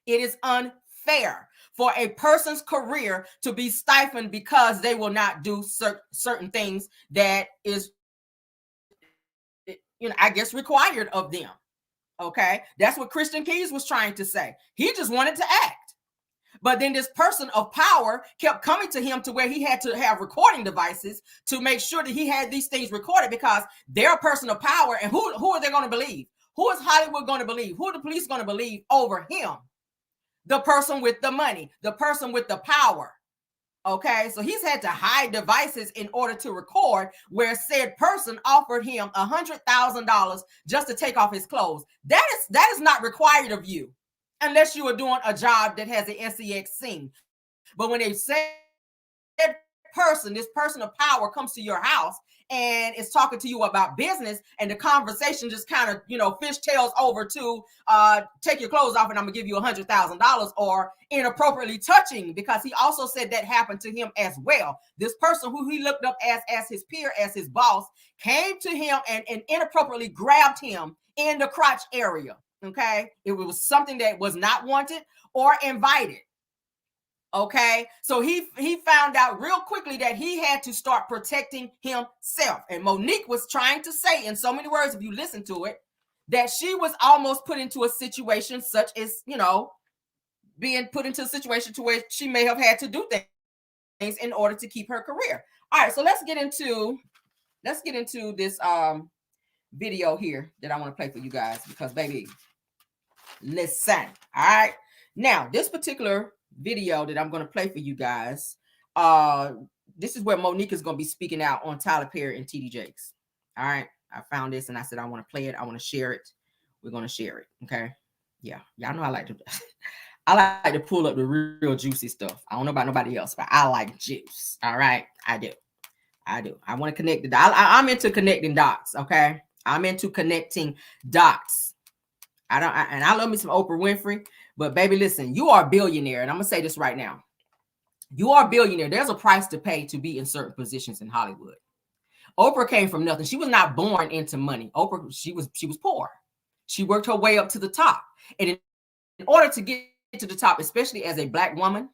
It is unfair for a person's career to be stifled because they will not do certain things that is, I guess, required of them. Okay, that's what Christian Keys was trying to say. He just wanted to act, but then this person of power kept coming to him to where he had to have recording devices to make sure that he had these things recorded, because they're a person of power, and who are they going to believe? Who is Hollywood going to believe? Who are the police going to believe over him? The person with the money, the person with the power. Okay, so he's had to hide devices in order to record where said person offered him $100,000 just to take off his clothes. That is not required of you unless you are doing a job that has an SEX scene. But when they said person, this person of power comes to your house and is talking to you about business, and the conversation just kind of, fishtails over to take your clothes off and I'm gonna give you $100,000, or inappropriately touching, because he also said that happened to him as well. This person who he looked up as his peer, as his boss, came to him and inappropriately grabbed him in the crotch area. Okay, it was something that was not wanted or invited. Okay, so he found out real quickly that he had to start protecting himself. And Monique was trying to say, in so many words, if you listen to it, that she was almost put into a situation such as, being put into a situation to where she may have had to do things in order to keep her career. All right, so let's get into this video here that I want to play for you guys, because baby, listen. All right, now this particular video that I'm going to play for you guys, this is where Monique is going to be speaking out on Tyler Perry and TD Jakes. All right, I found this and I said I want to play it, I want to share it. We're going to share it. Okay, yeah, y'all know I like to I like to pull up the real juicy stuff. I don't know about nobody else, but I like juice. All right, I do. I want to connect the dots. I'm into connecting dots. Okay, I'm into connecting dots. I love me some Oprah Winfrey. But baby, listen, you are a billionaire. And I'm going to say this right now. You are a billionaire. There's a price to pay to be in certain positions in Hollywood. Oprah came from nothing. She was not born into money. Oprah, she was poor. She worked her way up to the top. And in order to get to the top, especially as a Black woman,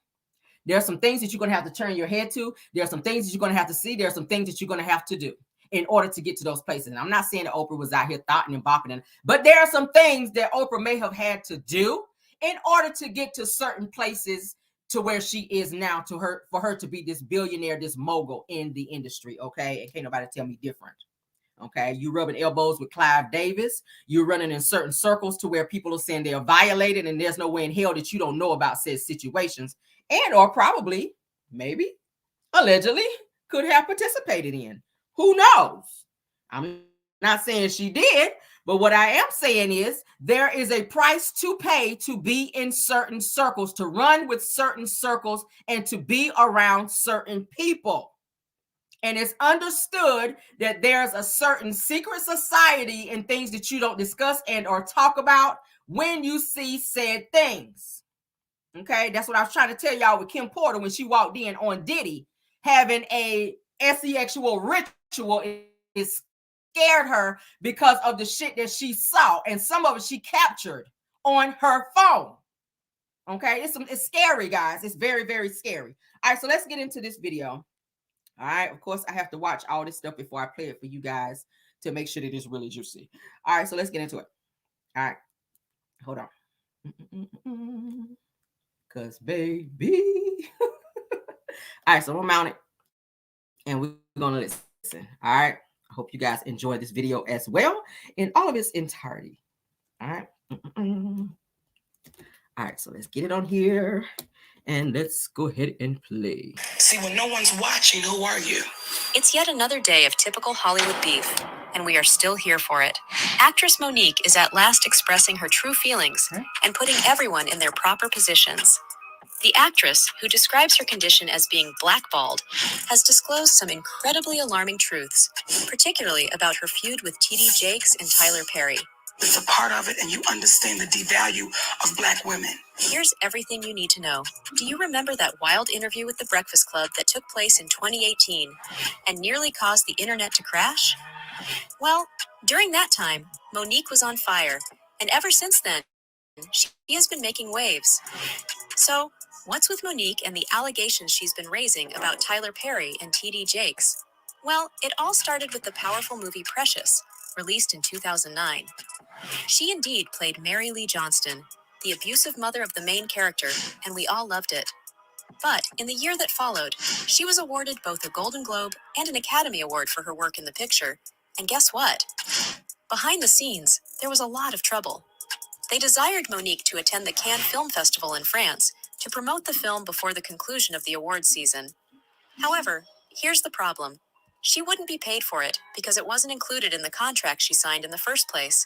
there are some things that you're going to have to turn your head to. There are some things that you're going to have to see. There are some things that you're going to have to do in order to get to those places. And I'm not saying that Oprah was out here thoughting and bopping, but there are some things that Oprah may have had to do in order to get to certain places to where she is now, for her to be this billionaire, this mogul in the industry. Okay, and can't nobody tell me different. Okay, you rubbing elbows with Clive Davis. You're running in certain circles to where people are saying they are violated, and there's no way in hell that you don't know about said situations, and or probably, maybe, allegedly could have participated in. Who knows? I'm not saying she did, but what I am saying is there is a price to pay to be in certain circles, to run with certain circles, and to be around certain people. And it's understood that there's a certain secret society and things that you don't discuss and or talk about when you see said things. Okay, that's what I was trying to tell y'all with Kim Porter when she walked in on Diddy having a sexual ritual. Is scared her because of the shit that she saw, and some of it she captured on her phone. Okay, it's scary, guys. It's very, very scary. All right, so let's get into this video. All right, of course I have to watch all this stuff before I play it for you guys to make sure that it's really juicy. All right, so let's get into it. All right, hold on, cause baby. All right, so we'll mount it and we're gonna listen. All right, I hope you guys enjoy this video as well in all of its entirety. All right. All right, so let's get it on here and let's go ahead and play. See, when no one's watching, who are you? It's yet another day of typical Hollywood beef, and we are still here for it. Actress Monique is at last expressing her true feelings and putting everyone in their proper positions. The actress, who describes her condition as being blackballed, has disclosed some incredibly alarming truths, particularly about her feud with TD Jakes and Tyler Perry. It's a part of it, and you understand the devalue of Black women. Here's everything you need to know. Do you remember that wild interview with The Breakfast Club that took place in 2018 and nearly caused the internet to crash? Well, during that time, Monique was on fire, and ever since then, she has been making waves. So, what's with Monique and the allegations she's been raising about Tyler Perry and TD Jakes? Well, it all started with the powerful movie Precious, released in 2009. She indeed played Mary Lee Johnston, the abusive mother of the main character, and we all loved it. But in the year that followed, she was awarded both a Golden Globe and an Academy Award for her work in the picture. And guess what? Behind the scenes, there was a lot of trouble. They desired Monique to attend the Cannes Film Festival in France to promote the film before the conclusion of the awards season. However, here's the problem. She wouldn't be paid for it because it wasn't included in the contract she signed in the first place.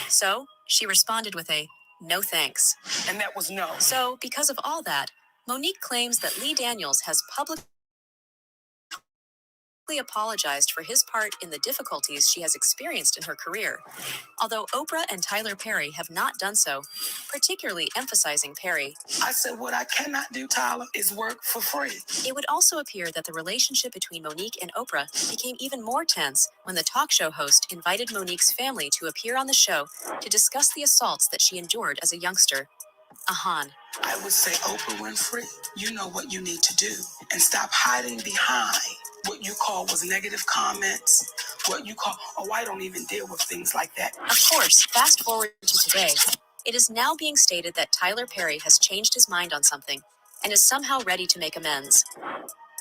So, she responded with a no thanks. And that was no. So, because of all that, Monique claims that Lee Daniels has publicly apologized for his part in the difficulties she has experienced in her career, although Oprah and Tyler Perry have not done so, particularly emphasizing Perry. I said, what I cannot do, Tyler, is work for free. It would also appear that the relationship between Monique and Oprah became even more tense when the talk show host invited Monique's family to appear on the show to discuss the assaults that she endured as a youngster. Ahan. I would say, Oprah Winfrey, you know what you need to do, and stop hiding behind what you call was negative comments, what you call, oh, I don't even deal with things like that. Of course, fast forward to today. It is now being stated that Tyler Perry has changed his mind on something and is somehow ready to make amends.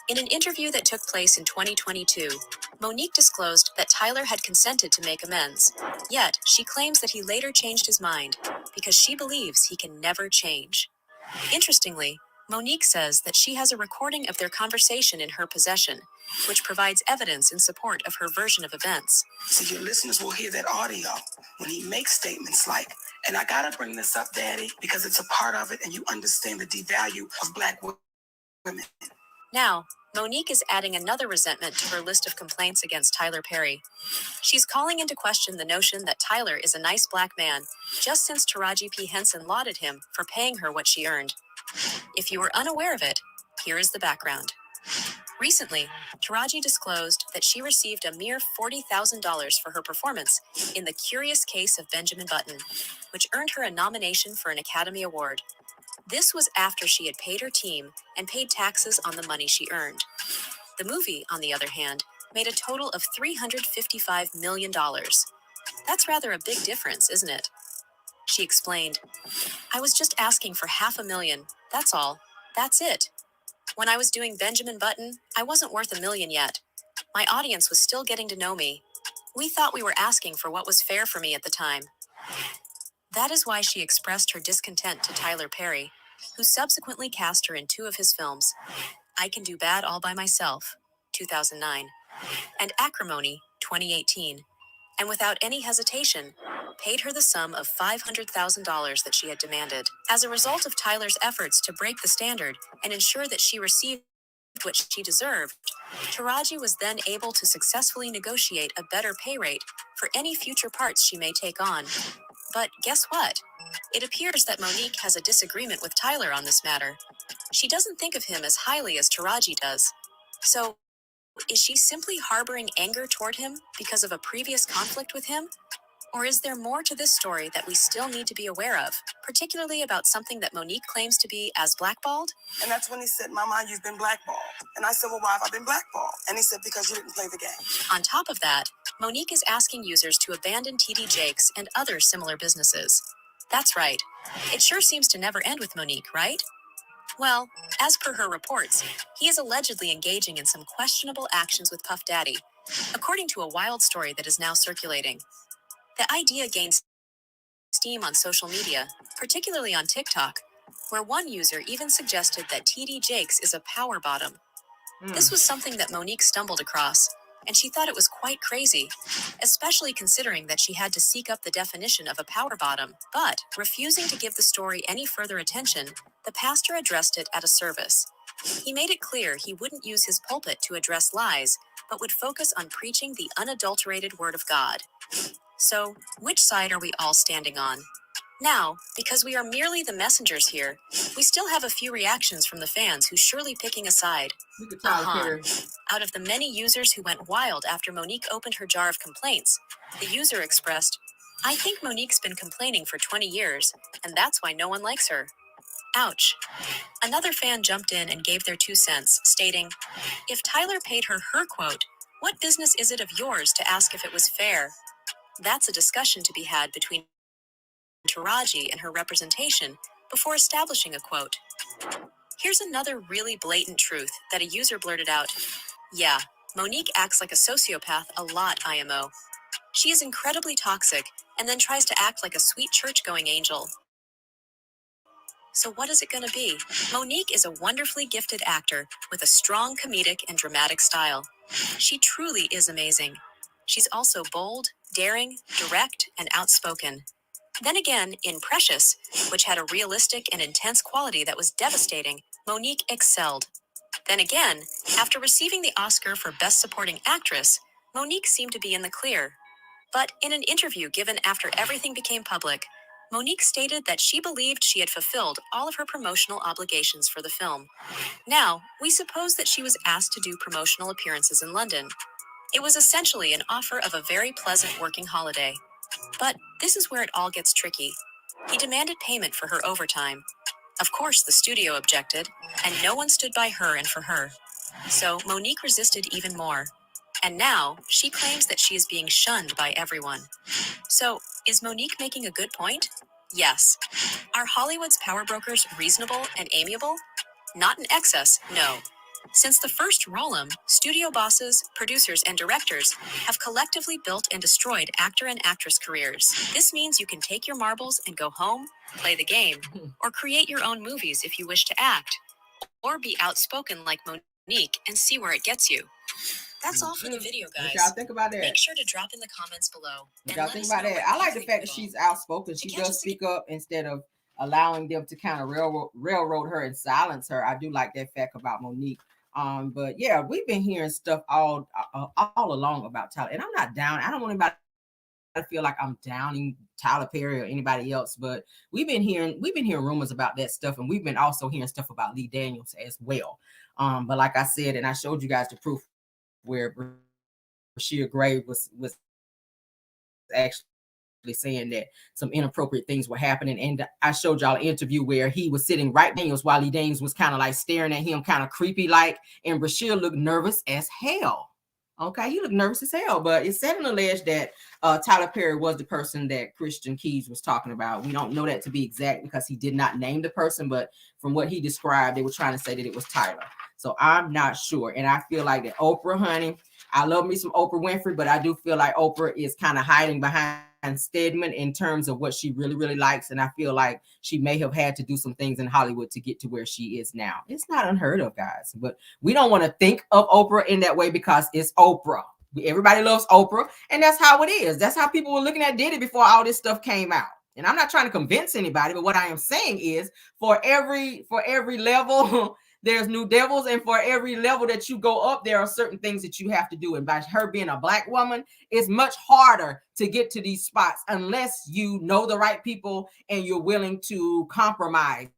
In an interview that took place in 2022, Monique disclosed that Tyler had consented to make amends. Yet, she claims that he later changed his mind because she believes he can never change. Interestingly, Monique says that she has a recording of their conversation in her possession, which provides evidence in support of her version of events. So your listeners will hear that audio when he makes statements like, and I gotta bring this up, Daddy, because it's a part of it and you understand the devalue of Black women. Now, Monique is adding another resentment to her list of complaints against Tyler Perry. She's calling into question the notion that Tyler is a nice Black man, just since Taraji P. Henson lauded him for paying her what she earned. If you were unaware of it, here is the background. Recently, Taraji disclosed that she received a mere $40,000 for her performance in The Curious Case of Benjamin Button, which earned her a nomination for an Academy Award. This was after she had paid her team and paid taxes on the money she earned. The movie, on the other hand, made a total of $355 million. That's rather a big difference, isn't it? She explained, I was just asking for $500,000, that's all. That's it. When I was doing Benjamin Button, I wasn't worth $1 million yet. My audience was still getting to know me. We thought we were asking for what was fair for me at the time. That is why she expressed her discontent to Tyler Perry, who subsequently cast her in 2 of his films, I Can Do Bad All By Myself, 2009, and Acrimony, 2018, and without any hesitation, paid her the sum of $500,000 that she had demanded. As a result of Tyler's efforts to break the standard and ensure that she received what she deserved, Taraji was then able to successfully negotiate a better pay rate for any future parts she may take on. But guess what? It appears that Monique has a disagreement with Tyler on this matter. She doesn't think of him as highly as Taraji does. So, is she simply harboring anger toward him because of a previous conflict with him? Or is there more to this story that we still need to be aware of, particularly about something that Monique claims to be as blackballed? And that's when he said, Mama, you've been blackballed. And I said, well, why have I been blackballed? And he said, because you didn't play the game. On top of that, Monique is asking users to abandon TD Jakes and other similar businesses. That's right. It sure seems to never end with Monique, right? Well, as per her reports, he is allegedly engaging in some questionable actions with Puff Daddy, according to a wild story that is now circulating. The idea gained steam on social media, particularly on TikTok, where one user even suggested that TD Jakes is a power bottom. This was something that Monique stumbled across, and she thought it was quite crazy, especially considering that she had to seek up the definition of a power bottom. But, refusing to give the story any further attention, the pastor addressed it at a service. He made it clear he wouldn't use his pulpit to address lies, but would focus on preaching the unadulterated word of God. So, which side are we all standing on? Now, because we are merely the messengers here, we still have a few reactions from the fans who's surely picking a side. Out of the many users who went wild after Monique opened her jar of complaints, the user expressed, I think Monique's been complaining for 20 years, and that's why no one likes her. Ouch. Another fan jumped in and gave their 2 cents, stating, if Tyler paid her quote, what business is it of yours to ask if it was fair? That's a discussion to be had between Taraji and her representation before establishing a quote. Here's another really blatant truth that a user blurted out. Yeah, Monique acts like a sociopath a lot, IMO. She is incredibly toxic and then tries to act like a sweet church-going angel. So what is it going to be? Monique is a wonderfully gifted actor with a strong comedic and dramatic style. She truly is amazing. She's also bold, daring, direct, and outspoken. Then again, in Precious, which had a realistic and intense quality that was devastating, Monique excelled. Then again, after receiving the Oscar for Best Supporting Actress, Monique seemed to be in the clear. But in an interview given after everything became public, Monique stated that she believed she had fulfilled all of her promotional obligations for the film. Now, we suppose that she was asked to do promotional appearances in London. It was essentially an offer of a very pleasant working holiday. But this is where it all gets tricky. He demanded payment for her overtime. Of course, the studio objected, and no one stood by her and for her. So Monique resisted even more. And now, she claims that she is being shunned by everyone. So, is Monique making a good point? Yes. Are Hollywood's power brokers reasonable and amiable? Not in excess, no. Since the first roll-up, studio bosses, producers, and directors have collectively built and destroyed actor and actress careers. This means you can take your marbles and go home, play the game, or create your own movies if you wish to act, or be outspoken like Monique and see where it gets you. That's all for the video, guys. What y'all think about that? Make sure to drop in the comments below. What y'all think about that? I like the fact that she's outspoken. She does speak up instead of allowing them to kind of railroad her and silence her. I do like that fact about Monique. But yeah, we've been hearing stuff all along about Tyler, and I'm not down. I don't want anybody to feel like I'm downing Tyler Perry or anybody else, but we've been hearing rumors about that stuff, and we've been also hearing stuff about Lee Daniels as well. But like I said, and I showed you guys the proof where Brashear Gray was actually saying that some inappropriate things were happening. And I showed y'all an interview where he was sitting right Daniels while Lee Daniels was kind of like staring at him, kind of creepy like, and Brashear looked nervous as hell. Okay, he looked nervous as hell, but it's said and alleged that Tyler Perry was the person that Christian Keys was talking about. We don't know that to be exact because he did not name the person, but from what he described, they were trying to say that it was Tyler. So I'm not sure. And I feel like that Oprah, honey, I love me some Oprah Winfrey, but I do feel like Oprah is kind of hiding behind Stedman in terms of what she really, really likes. And I feel like she may have had to do some things in Hollywood to get to where she is now. It's not unheard of, guys, but we don't want to think of Oprah in that way because it's Oprah. Everybody loves Oprah, and that's how it is. That's how people were looking at Diddy before all this stuff came out. And I'm not trying to convince anybody, but what I am saying is for every level, there's new devils, and for every level that you go up, there are certain things that you have to do. And by her being a Black woman, it's much harder to get to these spots unless you know the right people and you're willing to compromise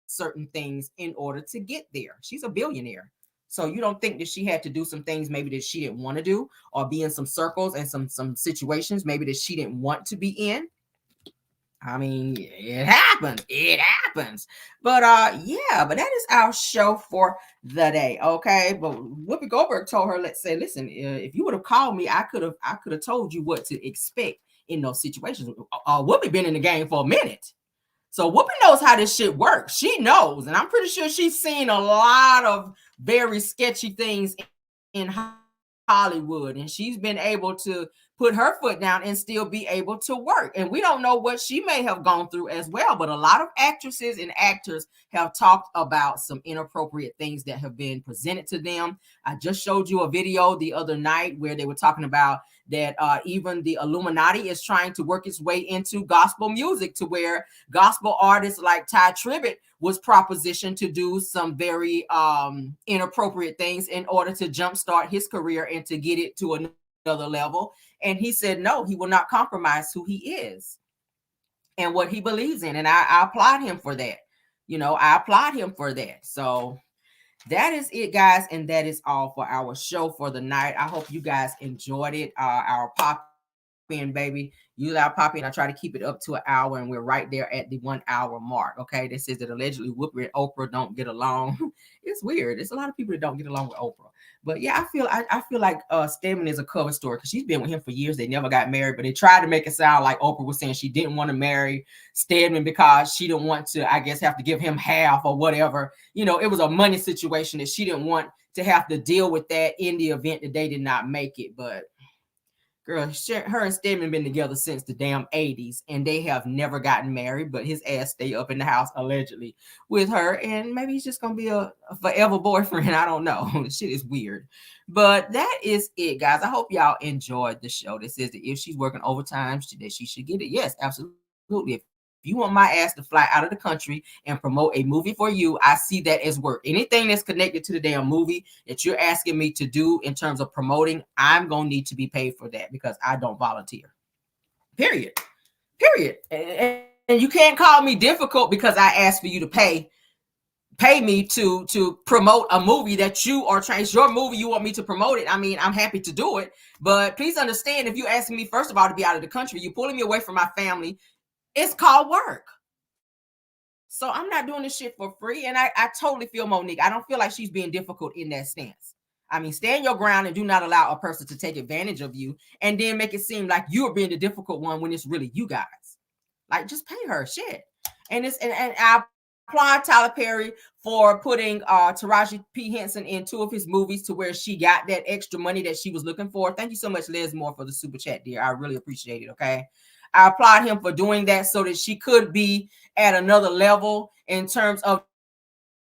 certain things in order to get there. She's a billionaire. So you don't think that she had to do some things maybe that she didn't want to do, or be in some circles and some situations maybe that she didn't want to be in? I mean, it happens. It happens. But yeah, but that is our show for the day. Okay. But Whoopi Goldberg told her, let's say, listen, if you would have called me, I could have told you what to expect in those situations. Whoopi been in the game for a minute. So Whoopi knows how this shit works. She knows, and I'm pretty sure she's seen a lot of very sketchy things in Hollywood, and she's been able to put her foot down and still be able to work. And we don't know what she may have gone through as well, but a lot of actresses and actors have talked about some inappropriate things that have been presented to them. I just showed you a video the other night where they were talking about that even the Illuminati is trying to work its way into gospel music, to where gospel artists like Ty Tribbett was propositioned to do some very inappropriate things in order to jumpstart his career and to get it to another level. And he said, no, he will not compromise who he is and what he believes in. And I applaud him for that. You know, I applaud him for that. So that is it, guys. And that is all for our show for the night. I hope you guys enjoyed it. Our pop-in, baby. Usually our pop-in, I try to keep it up to an hour, and we're right there at the 1 hour mark. Okay. This says that allegedly Whoopi and Oprah don't get along. It's weird. There's a lot of people that don't get along with Oprah. But yeah, I feel like Stedman is a cover story because she's been with him for years. They never got married, but they tried to make it sound like Oprah was saying she didn't want to marry Stedman because she didn't want to, I guess, have to give him half or whatever. You know, it was a money situation that she didn't want to have to deal with that in the event that they did not make it. But Girl, her and Stedman been together since the damn 80s, and they have never gotten married, but his ass stay up in the house allegedly with her, and maybe he's just gonna be a forever boyfriend. I don't know. Shit is weird. But that is it, guys. I hope y'all enjoyed the show. That says that if she's working overtime, that she should get it. Yes, absolutely. If you want my ass to fly out of the country and promote a movie for you, I see that as work. Anything that's connected to the damn movie that you're asking me to do in terms of promoting, I'm going to need to be paid for that because I don't volunteer. Period. And you can't call me difficult because I asked for you to pay me to promote a movie that you are trying. It's your movie. You want me to promote it. I mean, I'm happy to do it. But please understand, if you asking me, first of all, to be out of the country, you're pulling me away from my family. It's called work. So I'm not doing this shit for free. And I totally feel Monique. I don't feel like she's being difficult in that stance. I mean, stand your ground and do not allow a person to take advantage of you and then make it seem like you're being the difficult one when it's really you guys. Like, just pay her shit. And I applaud Tyler Perry for putting Taraji P. Henson in 2 of his movies to where she got that extra money that she was looking for. Thank you so much, Les Moore, for the super chat, dear. I really appreciate it, okay? I applaud him for doing that so that she could be at another level in terms of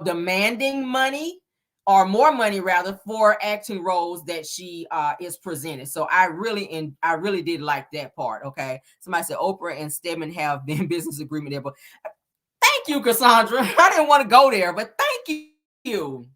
demanding money, or more money rather, for acting roles that she is presented. So I really did like that part. Okay. Somebody said Oprah and Stedman have been business agreement there, but thank you, Cassandra. I didn't want to go there, but thank you.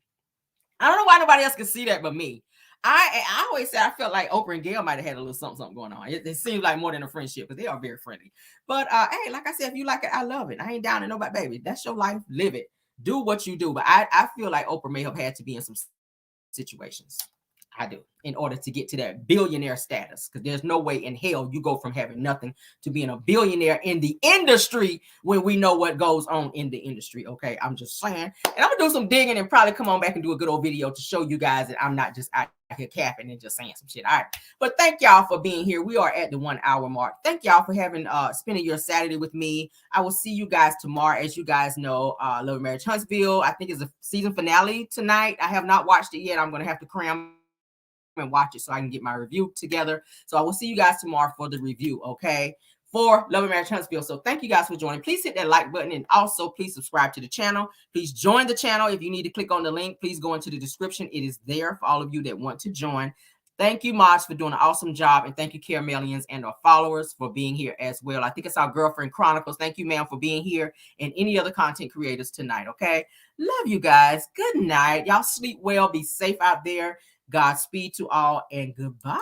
I don't know why nobody else can see that but me. I always say I felt like Oprah and Gail might have had a little something going on. It seems like more than a friendship, because they are very friendly. But hey, like I said, if you like it, I love it. I ain't down to nobody, baby. That's your life. Live it. Do what you do. But I feel like Oprah may have had to be in some situations. I do, in order to get to that billionaire status, because there's no way in hell you go from having nothing to being a billionaire in the industry when we know what goes on in the industry. Okay, I'm just saying. And I'm gonna do some digging and probably come on back and do a good old video to show you guys that I'm not just out here capping and just saying some shit. All right, but thank y'all for being here. We are at the 1 hour mark. Thank y'all for having spending your Saturday with me. I will see you guys tomorrow. As you guys know, Love and Marriage Huntsville, I think, is a season finale tonight. I have not watched it yet. I'm gonna have to cram and watch it so I can get my review together. So I will see you guys tomorrow for the review, okay, for Love and Marriage Huntsville. So thank you guys for joining. Please hit that like button, and also please subscribe to the channel. Please join the channel. If you need to click on the link, please go into the description. It is there for all of you that want to join. Thank you, mods, for doing an awesome job, and thank you, Caramelians and our followers, for being here as well. I think it's our Girlfriend Chronicles. Thank you, ma'am, for being here, and any other content creators tonight, okay? Love you guys. Good night. Y'all sleep well. Be safe out there. Godspeed to all, and goodbye.